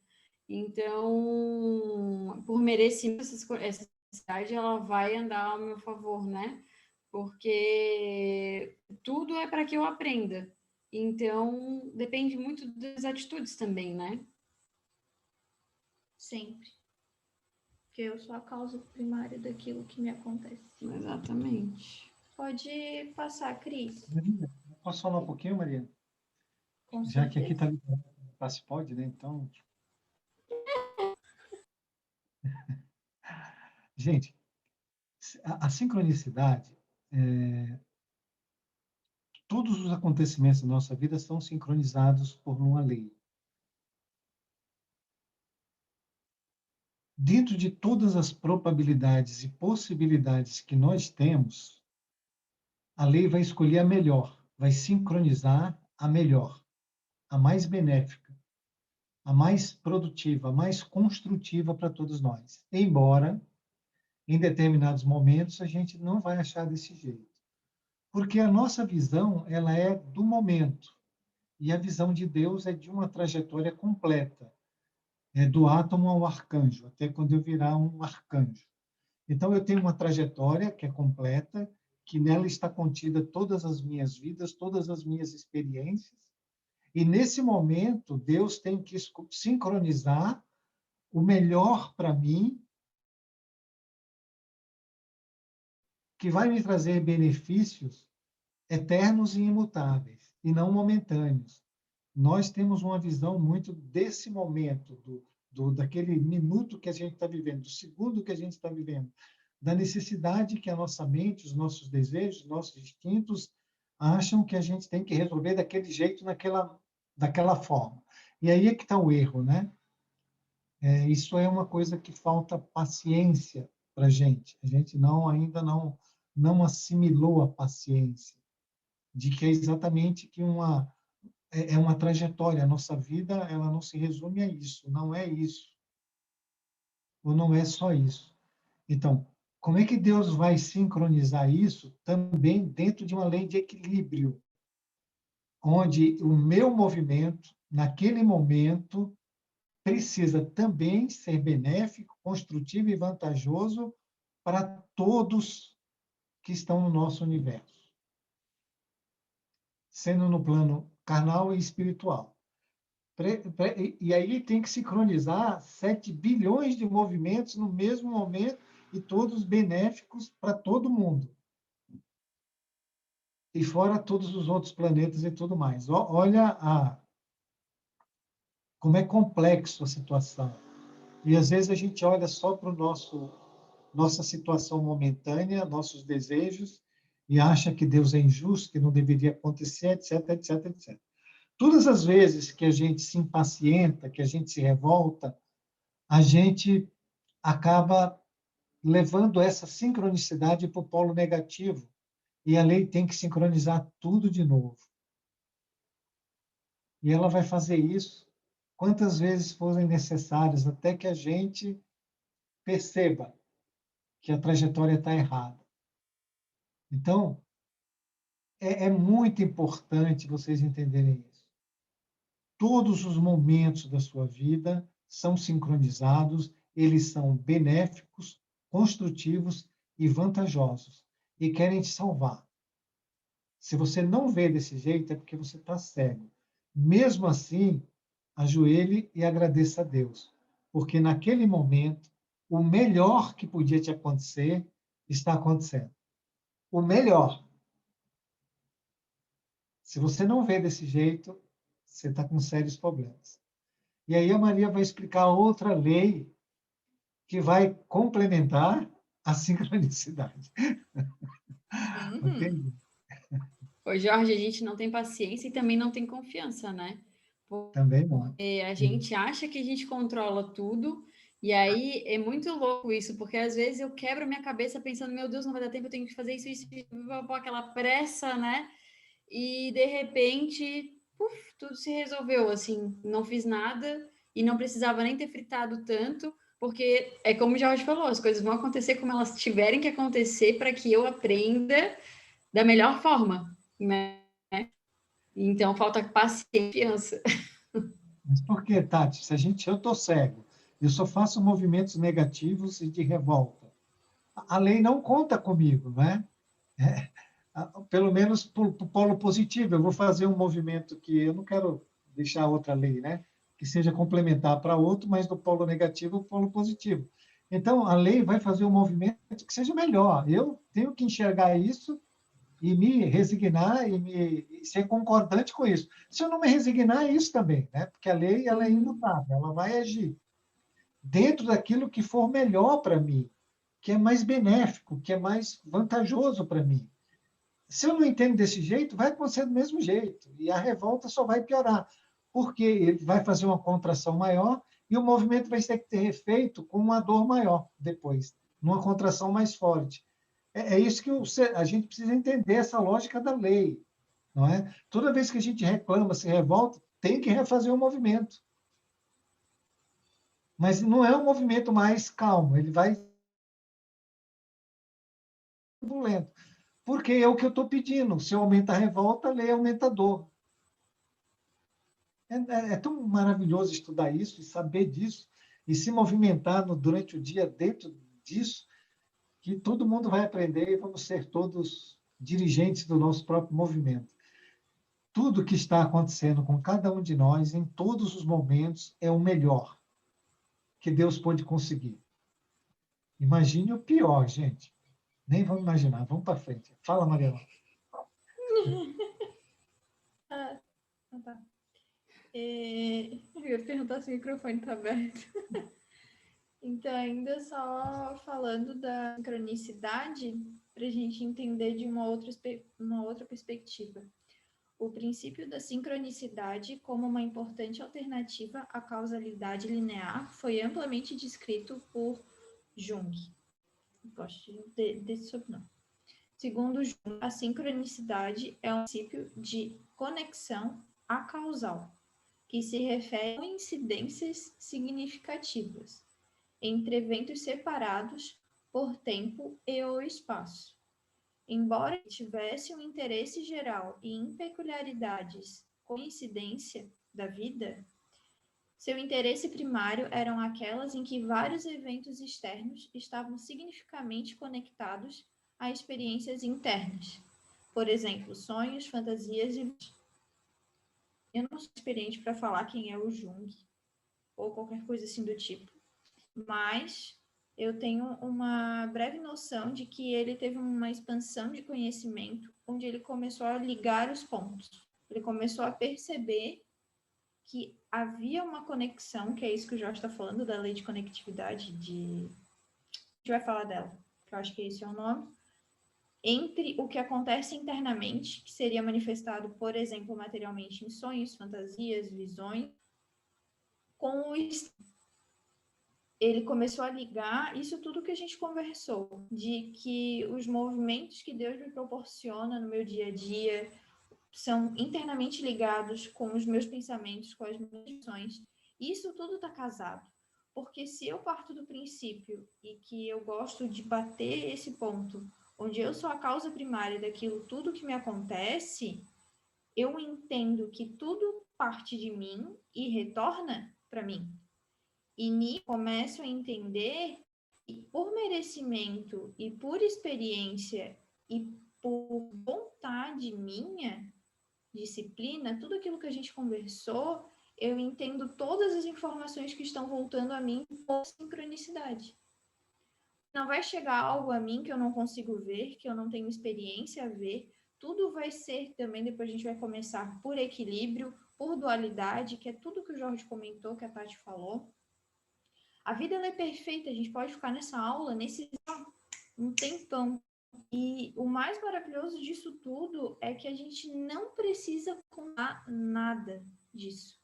S6: Então, por merecimento, essa necessidade, ela vai andar ao meu favor, né? Porque tudo é para que eu aprenda. Então, depende muito das atitudes também, né?
S5: Sempre. Porque eu sou a causa primária daquilo que me acontece.
S6: Exatamente.
S5: Pode passar, Cris.
S1: Maria, posso falar um pouquinho, Maria?
S5: Com
S1: Já que aqui
S5: certeza.
S1: está se pode, né? Então, gente, a sincronicidade, todos os acontecimentos da nossa vida são sincronizados por uma lei. Dentro de todas as probabilidades e possibilidades que nós temos, a lei vai escolher a melhor, vai sincronizar a melhor, a mais benéfica, a mais produtiva, a mais construtiva para todos nós. Embora, em determinados momentos, a gente não vai achar desse jeito. Porque a nossa visão, ela é do momento. E a visão de Deus é de uma trajetória completa. É do átomo ao arcanjo, até quando eu virar um arcanjo. Então, eu tenho uma trajetória que é completa, que nela está contida todas as minhas vidas, todas as minhas experiências. E, nesse momento, Deus tem que sincronizar o melhor para mim, que vai me trazer benefícios eternos e imutáveis, e não momentâneos. Nós temos uma visão muito desse momento, daquele minuto que a gente está vivendo, do segundo que a gente está vivendo, da necessidade que a nossa mente, os nossos desejos, nossos instintos acham que a gente tem que resolver daquele jeito, daquela forma. E aí é que está o erro, né? Isso é uma coisa que falta paciência para a gente. A gente ainda não assimilou a paciência, de que é exatamente que é uma trajetória. A nossa vida, ela não se resume a isso, não é isso. Ou não é só isso. Então, como é que Deus vai sincronizar isso também dentro de uma lei de equilíbrio, onde o meu movimento, naquele momento, precisa também ser benéfico, construtivo e vantajoso para todos que estão no nosso universo, sendo no plano carnal e espiritual. E aí tem que sincronizar 7 bilhões de movimentos no mesmo momento e todos benéficos para todo mundo. E fora todos os outros planetas e tudo mais. Olha como é complexo a situação. E às vezes a gente olha só para nossa situação momentânea, nossos desejos, e acha que Deus é injusto, que não deveria acontecer, etc, etc, etc. Todas as vezes que a gente se impacienta, que a gente se revolta, a gente acaba levando essa sincronicidade para o polo negativo. E a lei tem que sincronizar tudo de novo. E ela vai fazer isso quantas vezes forem necessárias, até que a gente perceba que a trajetória está errada. Então, é muito importante vocês entenderem isso. Todos os momentos da sua vida são sincronizados, eles são benéficos, construtivos e vantajosos, e querem te salvar. Se você não vê desse jeito, é porque você está cego. Mesmo assim, ajoelhe e agradeça a Deus, porque naquele momento, o melhor que podia te acontecer está acontecendo. O melhor. Se você não vê desse jeito, você está com sérios problemas. E aí a Maria vai explicar outra lei que vai complementar a sincronicidade. Entende?
S6: Ô, Jorge, a gente não tem paciência e também não tem confiança, né?
S1: Também não.
S6: A gente acha que a gente controla tudo, e aí é muito louco isso, porque às vezes eu quebro minha cabeça pensando, meu Deus, não vai dar tempo, eu tenho que fazer isso, aquela pressa, né? E de repente, tudo se resolveu, assim, não fiz nada e não precisava nem ter fritado tanto, porque é como o Jorge falou, as coisas vão acontecer como elas tiverem que acontecer para que eu aprenda da melhor forma, né? Então falta paciência.
S1: Mas por que, Tati? Eu estou cego, eu só faço movimentos negativos e de revolta. A lei não conta comigo, não é? Pelo menos para o polo positivo. Eu vou fazer um movimento que eu não quero deixar outra lei, né? Que seja complementar para outro, mas do polo negativo o polo positivo. Então, a lei vai fazer um movimento que seja melhor. Eu tenho que enxergar isso e me resignar e ser concordante com isso. Se eu não me resignar, é isso também, né? Porque a lei ela é imutável, ela vai agir dentro daquilo que for melhor para mim, que é mais benéfico, que é mais vantajoso para mim. Se eu não entendo desse jeito, vai acontecer do mesmo jeito. E a revolta só vai piorar, porque ele vai fazer uma contração maior e o movimento vai ter que ser feito com uma dor maior depois, numa contração mais forte. É isso que a gente precisa entender, essa lógica da lei. Não é? Toda vez que a gente reclama, se revolta, tem que refazer o movimento. Mas não é um movimento mais calmo, ele vai turbulento. Porque é o que eu estou pedindo. Se eu aumento a revolta, a lei aumenta a dor. É tão maravilhoso estudar isso e saber disso e se movimentar durante o dia dentro disso, que todo mundo vai aprender e vamos ser todos dirigentes do nosso próprio movimento. Tudo que está acontecendo com cada um de nós, em todos os momentos, é o melhor que Deus pôde conseguir. Imagine o pior, gente. Nem vamos imaginar. Vamos para frente. Fala, Mariana.
S5: Tá. Eu ia perguntar se o microfone está aberto. Então, ainda só falando da sincronicidade, para a gente entender de uma outra perspectiva. O princípio da sincronicidade, como uma importante alternativa à causalidade linear, foi amplamente descrito por Jung. Gosto desse sobrenome. Segundo Jung, a sincronicidade é um princípio de conexão acausal, que se refere a coincidências significativas entre eventos separados por tempo e ou espaço. Embora tivesse um interesse geral e em peculiaridades, coincidência da vida, seu interesse primário eram aquelas em que vários eventos externos estavam significativamente conectados a experiências internas. Por exemplo, sonhos, fantasias e... Eu não sou experiente para falar quem é o Jung, ou qualquer coisa assim do tipo, mas eu tenho uma breve noção de que ele teve uma expansão de conhecimento, onde ele começou a ligar os pontos. Ele começou a perceber que havia uma conexão, que é isso que o Jorge está falando, da lei de conectividade, a gente vai falar dela, que eu acho que esse é o nome, entre o que acontece internamente, que seria manifestado, por exemplo, materialmente em sonhos, fantasias, visões, com o ele começou a ligar isso tudo que a gente conversou, de que os movimentos que Deus me proporciona no meu dia a dia são internamente ligados com os meus pensamentos, com as minhas emoções. Isso tudo está casado. Porque se eu parto do princípio, e que eu gosto de bater esse ponto, onde eu sou a causa primária daquilo tudo que me acontece, eu entendo que tudo parte de mim e retorna para mim. E começo a entender que por merecimento e por experiência e por vontade minha, disciplina, tudo aquilo que a gente conversou, eu entendo todas as informações que estão voltando a mim por sincronicidade. Não vai chegar algo a mim que eu não consigo ver, que eu não tenho experiência a ver, tudo vai ser também, depois a gente vai começar por equilíbrio, por dualidade, que é tudo que o Jorge comentou, que a Tati falou. A vida ela é perfeita, a gente pode ficar nessa aula, um tempão. E o mais maravilhoso disso tudo é que a gente não precisa contar nada disso.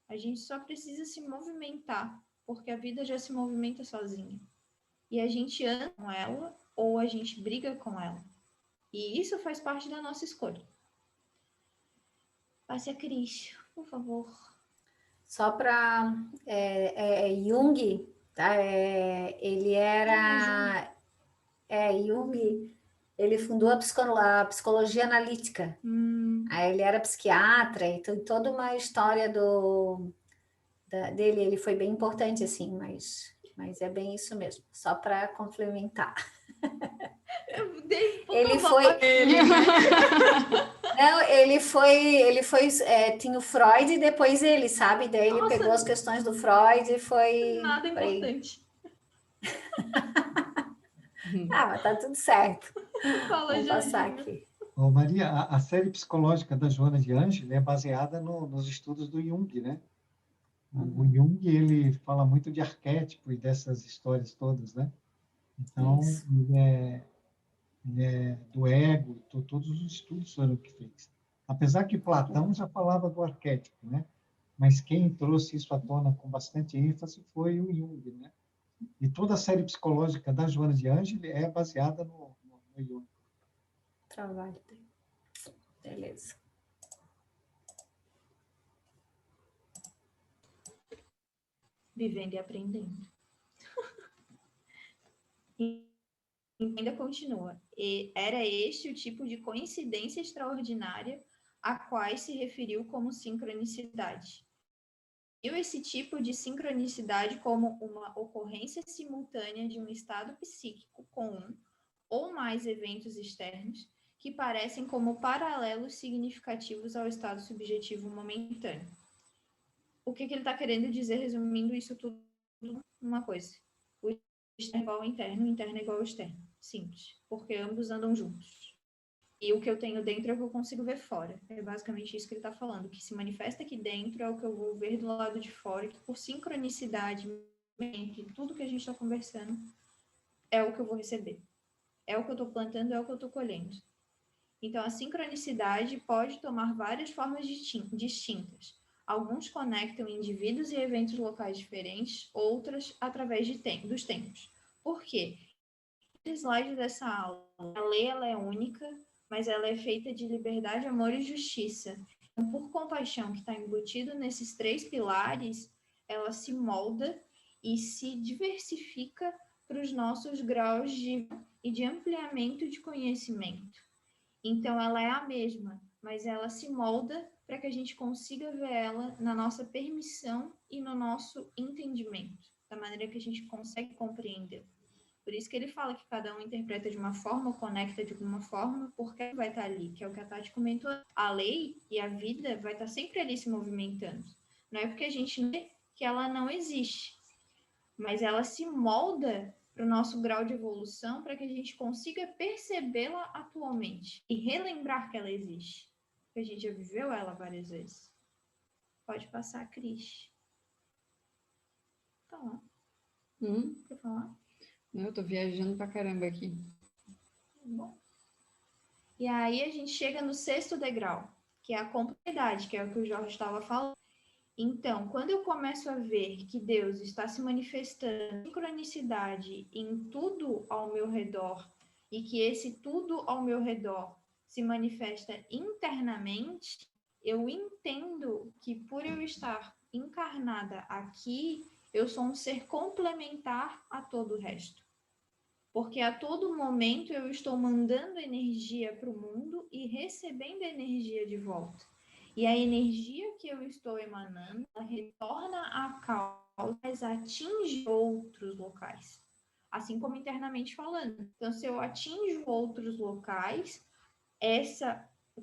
S5: A gente só precisa se movimentar, porque a vida já se movimenta sozinha. E a gente anda com ela ou a gente briga com ela. E isso faz parte da nossa escolha. Passe a Cris, por favor.
S3: Só para Jung, tá? Ele era... Jung, ele fundou a psicologia analítica. Aí ele era psiquiatra e tem toda uma história dele, ele foi bem importante, assim, mas é bem isso mesmo, só para complementar. Ele foi... Não, ele foi tinha o Freud e depois ele, sabe? Daí ele pegou as questões do Freud e foi...
S5: Nada importante.
S3: Mas tá tudo certo.
S5: Fala,
S3: Vou passar
S5: Jorginho.
S3: aqui.
S1: Ô, Maria, a série psicológica da Joana de Ângeles é baseada nos estudos do Jung, né? O Jung, ele fala muito de arquétipo e dessas histórias todas, né? Então, ele é do ego, todos os estudos foram que fez. Apesar que Platão já falava do arquétipo, né? Mas quem trouxe isso à tona com bastante ênfase foi o Jung, né? E toda a série psicológica da Joana de Ângeles é baseada no Jung.
S3: Trabalho dele. Beleza.
S5: Vivendo e aprendendo. E ainda continua. E era este o tipo de coincidência extraordinária a quais se referiu como sincronicidade. Viu esse tipo de sincronicidade como uma ocorrência simultânea de um estado psíquico com um ou mais eventos externos que parecem como paralelos significativos ao estado subjetivo momentâneo. O que ele está querendo dizer, resumindo isso tudo, uma coisa. O externo é igual ao interno, o interno é igual ao externo. Simples. Porque ambos andam juntos. E o que eu tenho dentro é o que eu consigo ver fora. É basicamente isso que ele está falando. O que se manifesta aqui dentro é o que eu vou ver do lado de fora, que por sincronicidade entre tudo que a gente está conversando, é o que eu vou receber. É o que eu estou plantando, é o que eu estou colhendo. Então, a sincronicidade pode tomar várias formas distintas. Alguns conectam indivíduos e eventos locais diferentes, outras através dos tempos. Por quê? O slide dessa aula, a lei ela é única, mas ela é feita de liberdade, amor e justiça. Então, por compaixão que está embutido nesses 3 pilares, ela se molda e se diversifica para os nossos graus e de ampliamento de conhecimento. Então, ela é a mesma, mas ela se molda para que a gente consiga ver ela na nossa permissão e no nosso entendimento, da maneira que a gente consegue compreender. Por isso que ele fala que cada um interpreta de uma forma, conecta de alguma forma, porque vai estar ali, que é o que a Tati comentou. A lei e a vida vai estar sempre ali se movimentando. Não é porque a gente vê que ela não existe, mas ela se molda para o nosso grau de evolução para que a gente consiga percebê-la atualmente e relembrar que ela existe. Porque a gente já viveu ela várias vezes. Pode passar, Cris. Tá lá. Quer falar?
S6: Não, eu tô viajando pra caramba aqui.
S5: Bom. E aí a gente chega no 6º degrau, que é a complexidade, que é o que o Jorge estava falando. Então, quando eu começo a ver que Deus está se manifestando em sincronicidade em tudo ao meu redor, e que esse tudo ao meu redor se manifesta internamente, eu entendo que por eu estar encarnada aqui, eu sou um ser complementar a todo o resto. Porque a todo momento eu estou mandando energia para o mundo e recebendo energia de volta. E a energia que eu estou emanando, ela retorna à causa, mas atinge outros locais. Assim como internamente falando. Então, se eu atinjo outros locais,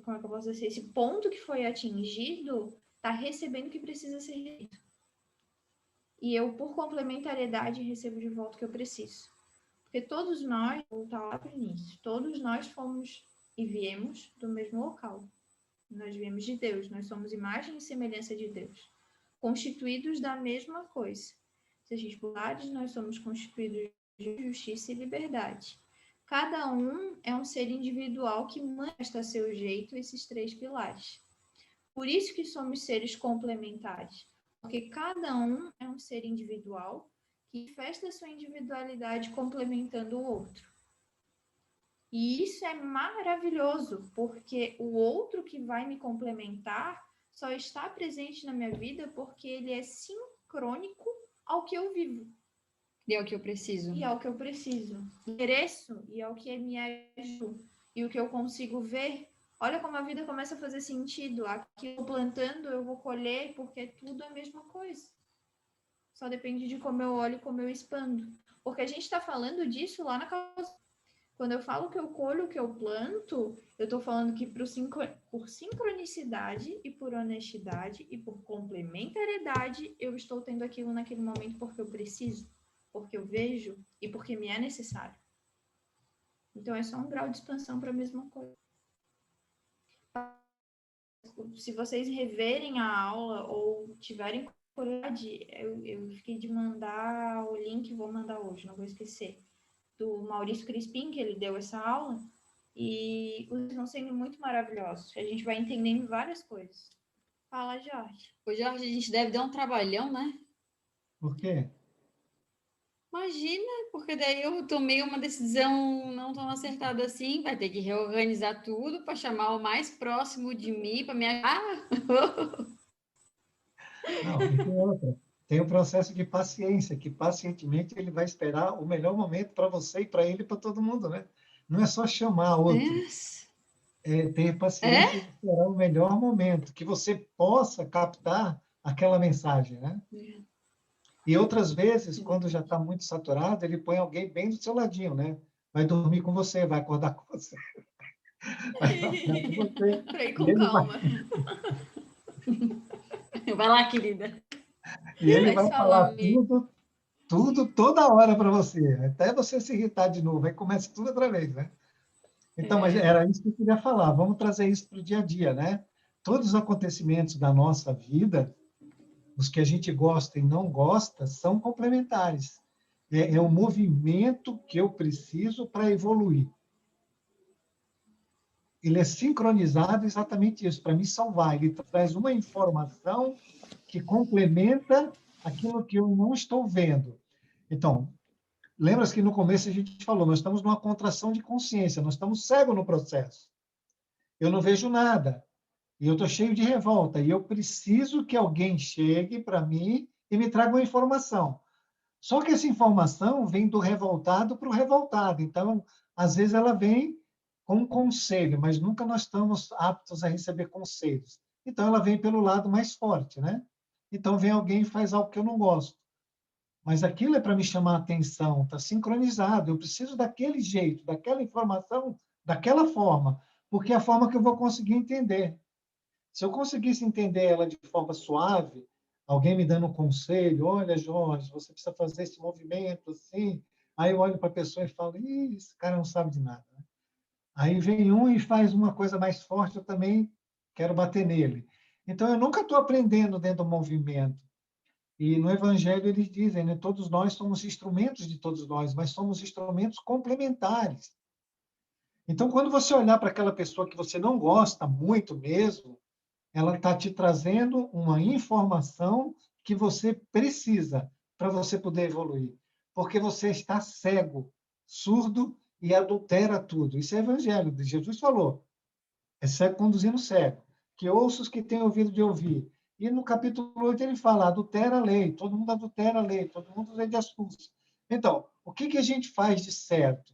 S5: como é que eu posso dizer? Esse ponto que foi atingido está recebendo o que precisa ser feito. E eu, por complementariedade, recebo de volta o que eu preciso. Porque todos nós, vou voltar lá para o início, todos nós fomos e viemos do mesmo local. Nós viemos de Deus, nós somos imagem e semelhança de Deus, constituídos da mesma coisa. Se a gente pular, nós somos constituídos de justiça e liberdade. Cada um é um ser individual que manifesta a seu jeito esses 3 pilares. Por isso que somos seres complementares, porque cada um é um ser individual que manifesta a sua individualidade complementando o outro. E isso é maravilhoso, porque o outro que vai me complementar só está presente na minha vida porque ele é sincrônico ao que eu vivo.
S6: E é o que eu preciso.
S5: E é o que eu preciso. Mereço e é o que me ajuda. E o que eu consigo ver. Olha como a vida começa a fazer sentido. Aqui eu vou plantando, eu vou colher, porque é tudo a mesma coisa. Só depende de como eu olho e como eu expando. Porque a gente está falando disso lá na causa. Quando eu falo que eu colho o que eu planto, eu estou falando que por sincronicidade e por honestidade e por complementariedade, eu estou tendo aquilo naquele momento porque eu preciso, porque eu vejo e porque me é necessário. Então, é só um grau de expansão para a mesma coisa. Se vocês reverem a aula ou tiverem curiosidade, eu fiquei de mandar o link, vou mandar hoje, não vou esquecer, do Maurício Crispim, que ele deu essa aula, e os estão sendo muito maravilhosos. A gente vai entendendo várias coisas. Fala, Jorge.
S6: Ô, Jorge, a gente deve dar um trabalhão, né?
S1: Por quê?
S6: Imagina, porque daí eu tomei uma decisão não tão acertada assim, vai ter que reorganizar tudo para chamar o mais próximo de mim para me
S1: Não, e tem outra. Tem o processo de paciência, que pacientemente ele vai esperar o melhor momento para você e para ele e para todo mundo, né? Não é só chamar outro, é ter paciência de esperar o melhor momento, que você possa captar aquela mensagem, né? E outras vezes, quando já está muito saturado, ele põe alguém bem do seu ladinho, né? Vai dormir com você, vai acordar com você, vai trabalhar com você.
S5: Para ir
S1: E
S5: com
S1: ele
S5: calma.
S6: Vai lá, querida.
S1: e ele
S5: Mas
S1: vai
S5: fala,
S1: falar
S5: amigo.
S1: tudo, toda hora para você, até você se irritar de novo, aí começa tudo outra vez, né? Então, mas era isso que eu queria falar. Vamos trazer isso para o dia a dia, né? Todos os acontecimentos da nossa vida, os que a gente gosta e não gosta, são complementares. É um movimento que eu preciso para evoluir. Ele é sincronizado exatamente isso, para me salvar. Ele traz uma informação que complementa aquilo que eu não estou vendo. Então, lembra-se que no começo a gente falou, nós estamos numa contração de consciência, nós estamos cegos no processo. Eu não vejo nada. E eu estou cheio de revolta. E eu preciso que alguém chegue para mim e me traga uma informação. Só que essa informação vem do revoltado para o revoltado. Então, às vezes ela vem com um conselho, mas nunca nós estamos aptos a receber conselhos. Então, ela vem pelo lado mais forte, né? Então, vem alguém e faz algo que eu não gosto. Mas aquilo é para me chamar a atenção, está sincronizado. Eu preciso daquele jeito, daquela informação, daquela forma, porque é a forma que eu vou conseguir entender. Se eu conseguisse entender ela de forma suave, alguém me dando um conselho, olha, Jorge, você precisa fazer esse movimento assim. Aí eu olho para a pessoa e falo, ih, esse cara não sabe de nada. Aí vem um e faz uma coisa mais forte, eu também quero bater nele. Então, eu nunca estou aprendendo dentro do movimento. E no Evangelho eles dizem, né, todos nós somos instrumentos de todos nós, mas somos instrumentos complementares. Então, quando você olhar para aquela pessoa que você não gosta muito mesmo, ela está te trazendo uma informação que você precisa para você poder evoluir. Porque você está cego, surdo e adultera tudo. Isso é evangelho. Jesus falou. É cego conduzindo cego. Que ouça os que têm ouvido de ouvir. E no capítulo 8 ele fala, adultera a lei. Todo mundo adultera a lei. Todo mundo é de astúcia. Então, o que a gente faz de certo?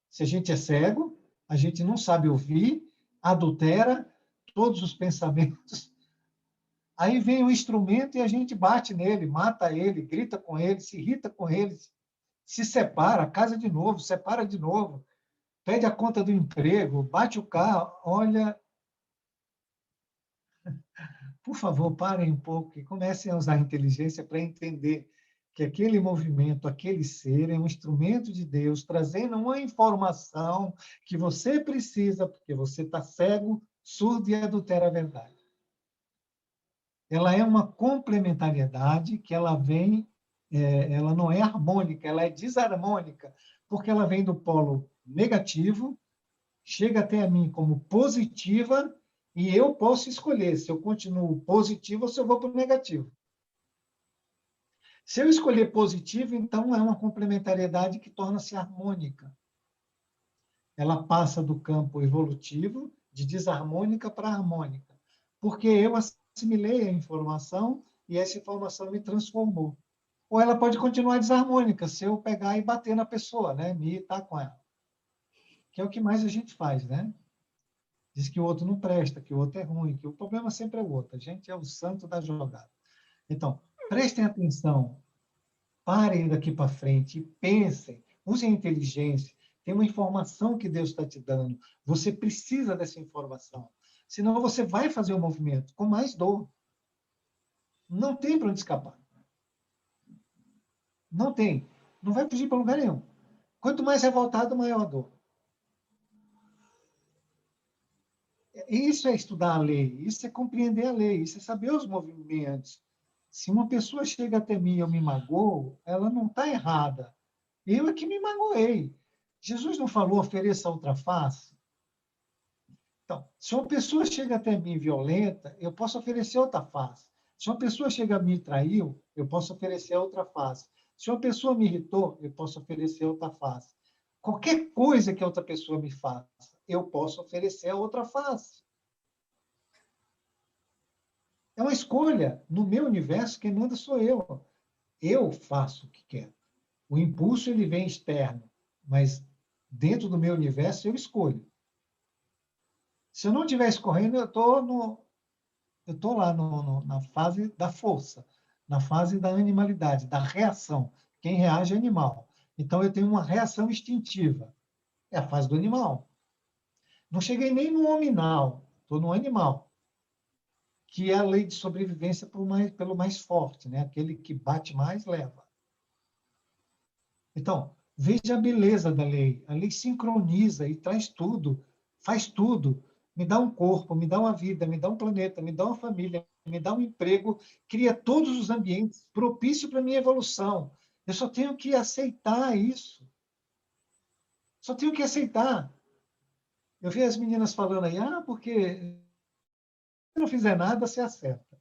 S1: Se a gente é cego, a gente não sabe ouvir, adultera todos os pensamentos. Aí vem o instrumento e a gente bate nele, mata ele, grita com ele, se irrita com ele, se separa, casa de novo, separa de novo, pede a conta do emprego, bate o carro. Olha, por favor, parem um pouco e comecem a usar a inteligência para entender que aquele movimento, aquele ser é um instrumento de Deus, trazendo uma informação que você precisa, porque você está cego, surdo e adultera a verdade. Ela é uma complementariedade que ela vem, ela não é harmônica, ela é desarmônica, porque ela vem do polo negativo, chega até a mim como positiva, e eu posso escolher se eu continuo positivo ou se eu vou para o negativo. Se eu escolher positivo, então é uma complementariedade que torna-se harmônica. Ela passa do campo evolutivo, de desarmônica para harmônica, porque eu assimilei a informação e essa informação me transformou. Ou ela pode continuar desarmônica, se eu pegar e bater na pessoa, né? Me irritar com ela. Que é o que mais a gente faz, né? Diz que o outro não presta, que o outro é ruim, que o problema sempre é o outro. A gente é o santo da jogada. Então, Prestem atenção, parem daqui para frente e pensem, usem a inteligência. Tem uma informação que Deus está te dando. Você precisa dessa informação. Senão você vai fazer o movimento com mais dor. Não tem para onde escapar. Não tem. Não vai fugir para lugar nenhum. Quanto mais revoltado, maior a dor. Isso é estudar a lei, isso é compreender a lei, isso é saber os movimentos. Se uma pessoa chega até mim e eu me magoo, ela não está errada. Eu é que me magoei. Jesus não falou ofereça outra face? Então, se uma pessoa chega até mim violenta, eu posso oferecer outra face. Se uma pessoa chega a me traiu, eu posso oferecer outra face. Se uma pessoa me irritou, eu posso oferecer outra face. Qualquer coisa que a outra pessoa me faça, eu posso oferecer a outra face. É uma escolha. No meu universo, quem manda sou eu. Eu faço o que quero. O impulso ele vem externo, mas dentro do meu universo eu escolho. Se eu não estiver escorrendo, eu estou lá na fase da força, na fase da animalidade, da reação. Quem reage é animal. Então, eu tenho uma reação instintiva. É a fase do animal. Não cheguei nem no hominal, estou no animal, que é a lei de sobrevivência pelo mais forte, né? Aquele que bate mais, leva. Então, veja a beleza da lei. A lei sincroniza e traz tudo, faz tudo. Me dá um corpo, me dá uma vida, me dá um planeta, me dá uma família, me dá um emprego, cria todos os ambientes propícios para a minha evolução. Eu só tenho que aceitar isso. Só tenho que aceitar. Eu vi as meninas falando aí, porque se não fizer nada, você acerta.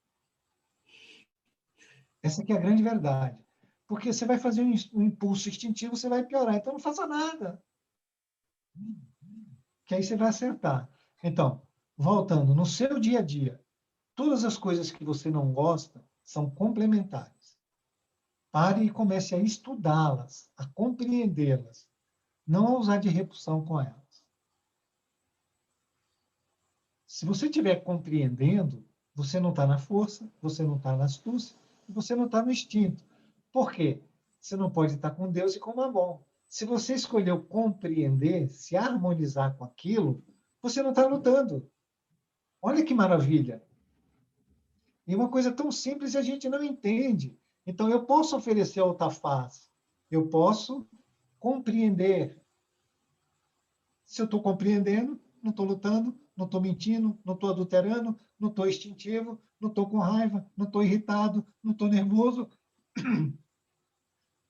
S1: Essa aqui é a grande verdade. Porque você vai fazer um impulso instintivo, você vai piorar. Então, não faça nada. Que aí você vai acertar. Então, voltando, no seu dia a dia, todas as coisas que você não gosta são complementares. Pare e comece a estudá-las, a compreendê-las, não a usar de repulsão com elas. Se você estiver compreendendo, você não está na força, você não está na astúcia, e você não está no instinto. Por quê? Você não pode estar com Deus e com Mamon. Se você escolheu compreender, se harmonizar com aquilo, você não está lutando. Olha que maravilha! E uma coisa tão simples a gente não entende. Então, eu posso oferecer outra face. Eu posso compreender. Se eu estou compreendendo, não estou lutando, não estou mentindo, não estou adulterando, não estou instintivo, não estou com raiva, não estou irritado, não estou nervoso,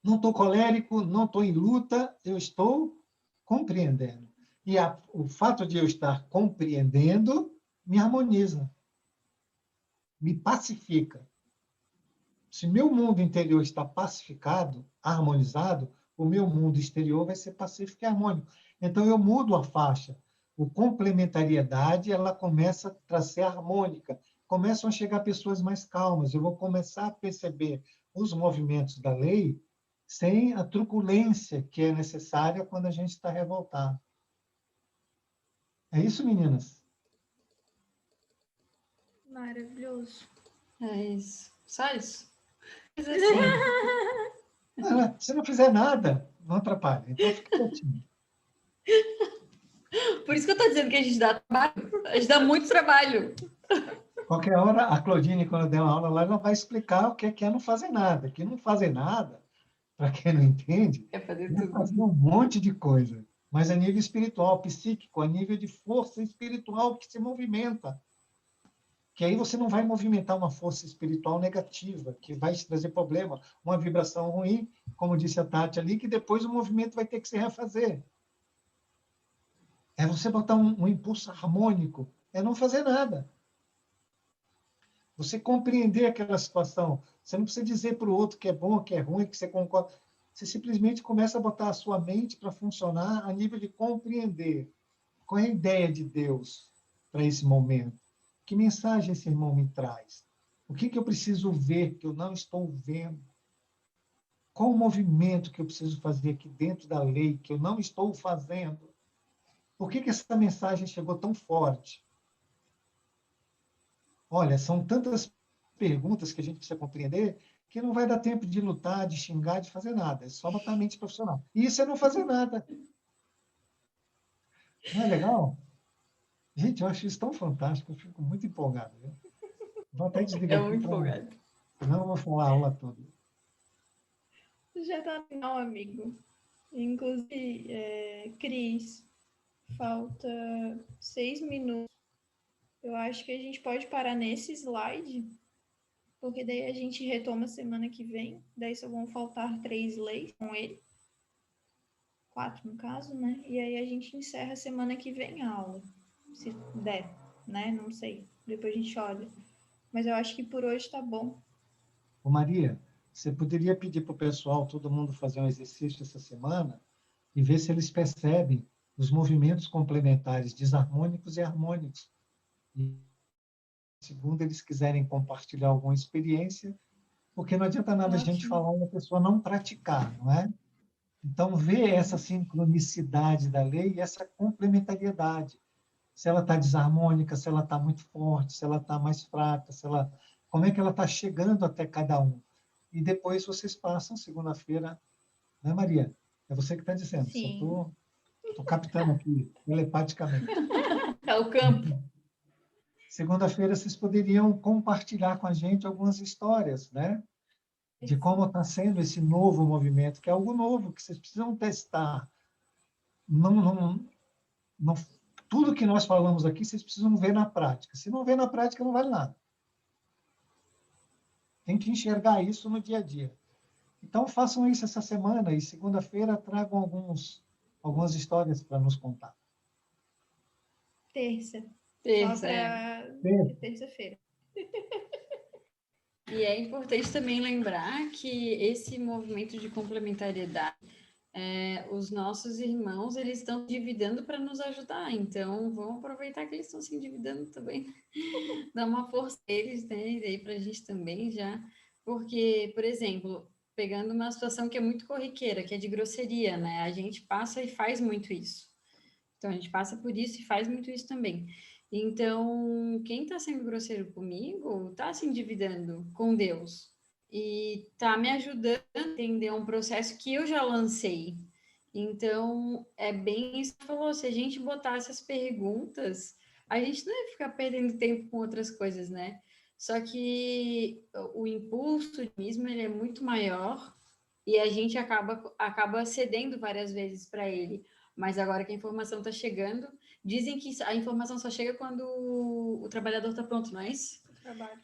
S1: não estou colérico, não estou em luta, eu estou compreendendo. E o fato de eu estar compreendendo me harmoniza, me pacifica. Se meu mundo interior está pacificado, harmonizado, o meu mundo exterior vai ser pacífico e harmônico. Então, eu mudo a faixa. O complementariedade, ela começa a ser harmônica. Começam a chegar pessoas mais calmas. Eu vou começar a perceber os movimentos da lei sem a truculência que é necessária quando a gente está revoltado. É isso, meninas?
S5: Maravilhoso.
S6: É isso. Só isso.
S1: Se não fizer nada, não atrapalha. Então, fica quietinho.
S6: Por isso que eu estou dizendo que a gente dá trabalho. A gente dá muito trabalho.
S1: Qualquer hora, a Claudine, quando der uma aula lá, ela vai explicar o que é não fazer nada. Que não fazer nada, para quem não entende,
S6: É fazer
S1: é
S6: tudo.
S1: fazer um monte de coisa. Mas a nível espiritual, psíquico, a nível de força espiritual que se movimenta. Que aí você não vai movimentar uma força espiritual negativa, que vai te trazer problema, uma vibração ruim, como disse a Tati ali, que depois o movimento vai ter que se refazer. É você botar um impulso harmônico, é não fazer nada. Você compreender aquela situação. Você não precisa dizer para o outro que é bom, que é ruim, que você concorda. Você simplesmente começa a botar a sua mente para funcionar a nível de compreender. Qual é a ideia de Deus para esse momento? Que mensagem esse irmão me traz? O que eu preciso ver que eu não estou vendo? Qual o movimento que eu preciso fazer aqui dentro da lei que eu não estou fazendo? Por que essa mensagem chegou tão forte? Olha, são tantas perguntas que a gente precisa compreender que não vai dar tempo de lutar, de xingar, de fazer nada. É só botar a mente profissional. E isso é não fazer nada. Não é legal? Gente, eu acho isso tão fantástico, eu fico muito empolgado. Viu? Vou até desligar aqui, senão eu vou falar a aula toda.
S5: Já tá no final, amigo. Inclusive, Cris, falta 6 minutos. Eu acho que a gente pode parar nesse slide, porque daí a gente retoma semana que vem. Daí só vão faltar 3 leis com ele. 4 no caso, né? E aí a gente encerra semana que vem a aula. Se der, né? Não sei. Depois a gente olha. Mas eu acho que por hoje tá bom.
S1: Ô Maria, você poderia pedir para o pessoal, todo mundo fazer um exercício essa semana e ver se eles percebem os movimentos complementares desarmônicos e harmônicos. E, segundo eles quiserem compartilhar alguma experiência, porque não adianta nada a gente falar e a pessoa não praticar, não é? Então, ver essa sincronicidade da lei e essa complementariedade. Se ela está desarmônica, se ela está muito forte, se ela está mais fraca, como é que ela está chegando até cada um. E depois vocês passam, segunda-feira, né, Maria? É você que está dizendo.
S5: Sim.
S1: Só estou captando aqui, telepaticamente.
S6: É o campo.
S1: Segunda-feira vocês poderiam compartilhar com a gente algumas histórias, né? De como está sendo esse novo movimento, que é algo novo, que vocês precisam testar. Tudo que nós falamos aqui, vocês precisam ver na prática. Se não ver na prática, não vale nada. Tem que enxergar isso no dia a dia. Então, façam isso essa semana e segunda-feira tragam algumas histórias para nos contar.
S5: Terça-feira.
S6: E é importante também lembrar que esse movimento de complementariedade, os nossos irmãos, eles estão se endividando para nos ajudar. Então, vamos aproveitar que eles estão se endividando também. Dar uma força a eles, né? E aí para a gente também já. Porque, por exemplo, pegando uma situação que é muito corriqueira, que é de grosseria, né? A gente passa e faz muito isso. Então, a gente passa por isso e faz muito isso também. Então, quem está sendo grosseiro comigo está se endividando com Deus e está me ajudando a entender um processo que eu já lancei. Então, é bem isso que você falou, se a gente botar essas perguntas, a gente não ia ficar perdendo tempo com outras coisas, né? Só que o impulso mesmo, ele é muito maior e a gente acaba cedendo várias vezes para ele. Mas agora que a informação está chegando, dizem que a informação só chega quando o trabalhador está pronto, não é isso?
S5: Trabalho.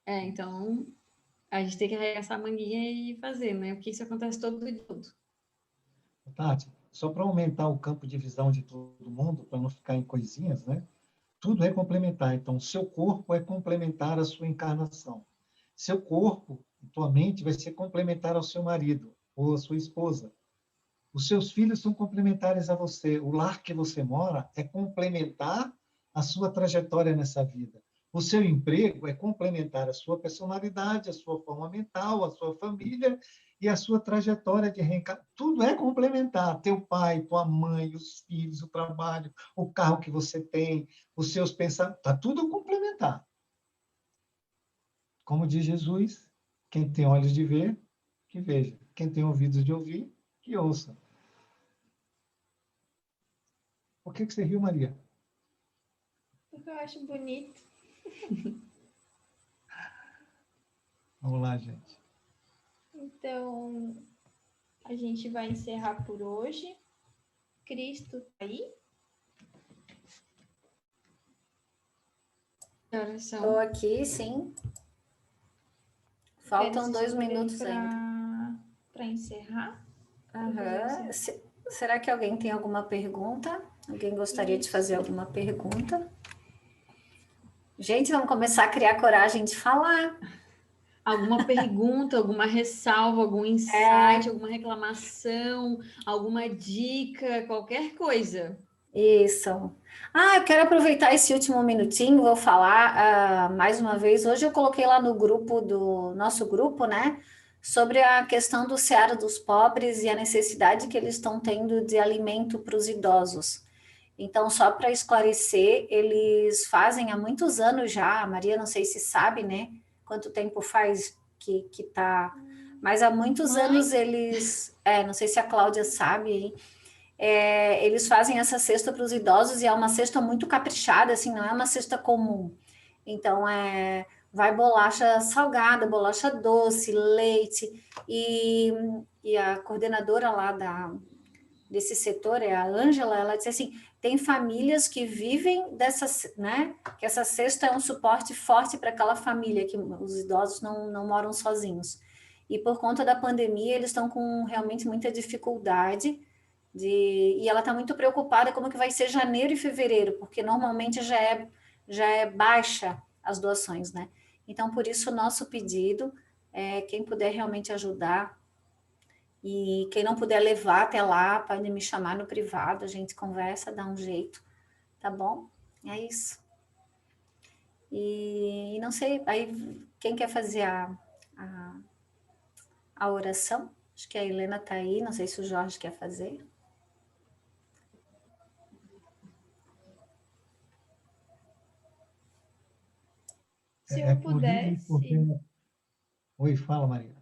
S6: Então a gente tem que arregaçar a manguinha e fazer, né? Porque isso acontece todo dia.
S1: Tati, só para aumentar o campo de visão de todo mundo, para não ficar em coisinhas, né? Tudo é complementar. Então, seu corpo é complementar à sua encarnação. Seu corpo, tua mente, vai ser complementar ao seu marido ou à sua esposa. Os seus filhos são complementares a você. O lar que você mora é complementar a sua trajetória nessa vida. O seu emprego é complementar a sua personalidade, a sua forma mental, a sua família e a sua trajetória de reencarnação. Tudo é complementar. Teu pai, tua mãe, os filhos, o trabalho, o carro que você tem, os seus pensamentos. Está tudo complementar. Como diz Jesus, quem tem olhos de ver, que veja. Quem tem ouvidos de ouvir, que ouça. Por que você riu, Maria?
S5: Porque eu acho bonito.
S1: Vamos lá, gente.
S5: Então, a gente vai encerrar por hoje. Cristo tá aí?
S3: Estou aqui, sim. Faltam 2 minutos ainda.
S5: Para encerrar?
S3: Uhum. Será que alguém tem alguma pergunta? Alguém gostaria de fazer alguma pergunta? Gente, vamos começar a criar coragem de falar.
S6: Alguma pergunta, alguma ressalva, algum insight, alguma reclamação, alguma dica, qualquer coisa.
S3: Isso. Eu quero aproveitar esse último minutinho, vou falar mais uma vez. Hoje eu coloquei lá no grupo do nosso grupo, né? Sobre a questão do Seara dos Pobres e a necessidade que eles estão tendo de alimento para os idosos. Então, só para esclarecer, eles fazem há muitos anos já, a Maria não sei se sabe, né? Quanto tempo faz que está... Mas há muitos anos eles... não sei se a Cláudia sabe, hein? Eles fazem essa cesta para os idosos e é uma cesta muito caprichada, assim, não é uma cesta comum. Então, vai bolacha salgada, bolacha doce, leite, e a coordenadora lá desse setor, a Ângela, ela disse assim, tem famílias que vivem dessa, né, que essa cesta é um suporte forte para aquela família, que os idosos não moram sozinhos. E por conta da pandemia, eles estão com realmente muita dificuldade, e ela está muito preocupada como que vai ser janeiro e fevereiro, porque normalmente já é baixa as doações, né? Então, por isso, o nosso pedido é quem puder realmente ajudar, e quem não puder levar até lá, pode me chamar no privado, a gente conversa, dá um jeito, tá bom? É isso. E não sei, aí quem quer fazer a oração? Acho que a Helena está aí, não sei se o Jorge quer fazer.
S5: Se eu pudesse...
S1: Oi, fala, Maria.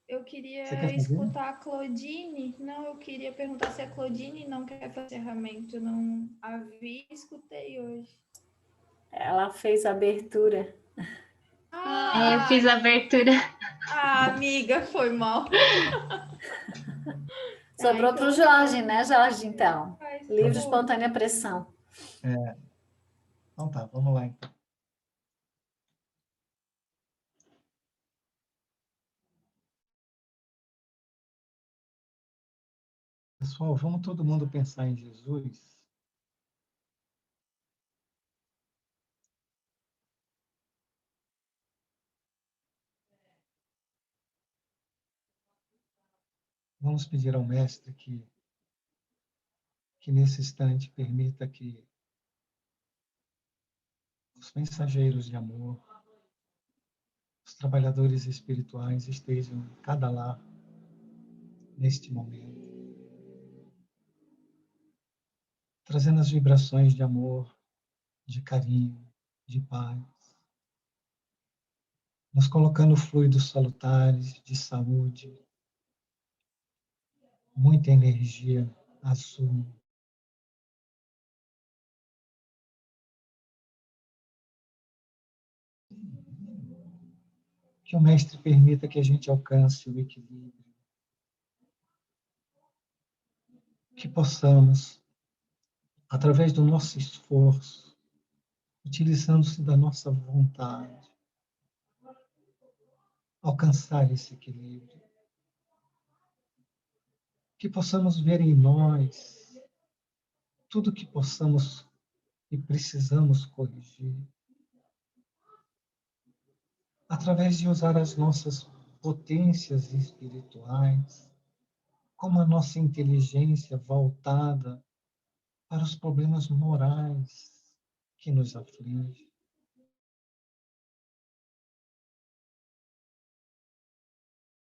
S5: Eu queria escutar a Claudine. Não, eu queria perguntar se a Claudine não quer fazer encerramento. Não a vi, escutei hoje.
S3: Ela fez a abertura.
S2: Eu fiz a abertura.
S5: Amiga, foi mal.
S3: Sobrou para o Jorge, né, Jorge, então? Livre de espontânea pressão.
S1: Então tá, vamos lá, então. Pessoal, vamos todo mundo pensar em Jesus. Vamos pedir ao Mestre que nesse instante permita que os mensageiros de amor, os trabalhadores espirituais estejam em cada lar neste momento, trazendo as vibrações de amor, de carinho, de paz, nos colocando fluidos salutares de saúde, muita energia azul. Que o Mestre permita que a gente alcance o equilíbrio, que possamos, através do nosso esforço, utilizando-se da nossa vontade, alcançar esse equilíbrio. Que possamos ver em nós tudo que possamos e precisamos corrigir, através de usar as nossas potências espirituais, como a nossa inteligência voltada para os problemas morais que nos afligem.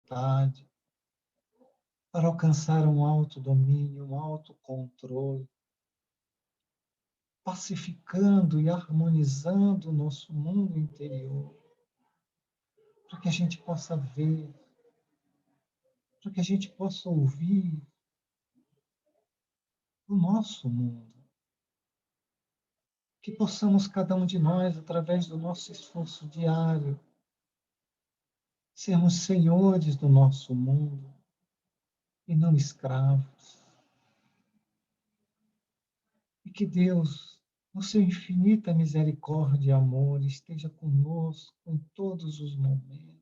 S1: Para alcançar um autodomínio, um autocontrole, pacificando e harmonizando o nosso mundo interior, para que a gente possa ver, para que a gente possa ouvir o nosso mundo. Que possamos, cada um de nós, através do nosso esforço diário, sermos senhores do nosso mundo e não escravos. E que Deus, no seu infinita misericórdia e amor, esteja conosco em todos os momentos.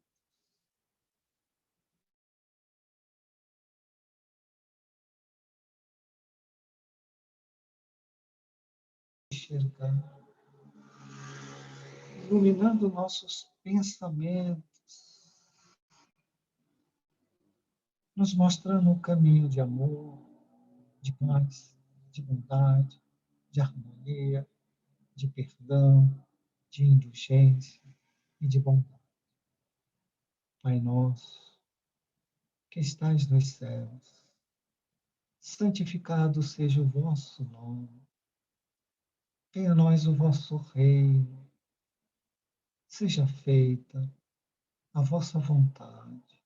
S1: Enxergar, iluminando nossos pensamentos, nos mostrando o caminho de amor, de paz, de bondade, de harmonia, de perdão, de indulgência e de bondade. Pai nosso, que estais nos céus, santificado seja o vosso nome. Venha a nós o vosso reino. Seja feita a vossa vontade,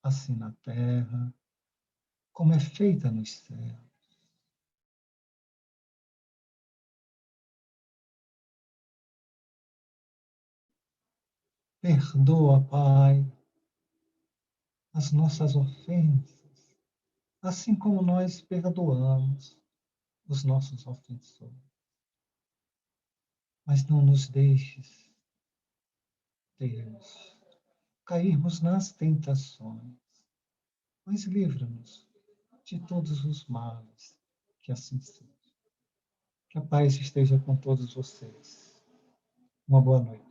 S1: assim na terra, como é feita nos céus. Perdoa, Pai, as nossas ofensas, assim como nós perdoamos os nossos ofensores. Mas não nos deixes, Deus, cairmos nas tentações, mas livra-nos de todos os males, que assim seja. Que a paz esteja com todos vocês. Uma boa noite.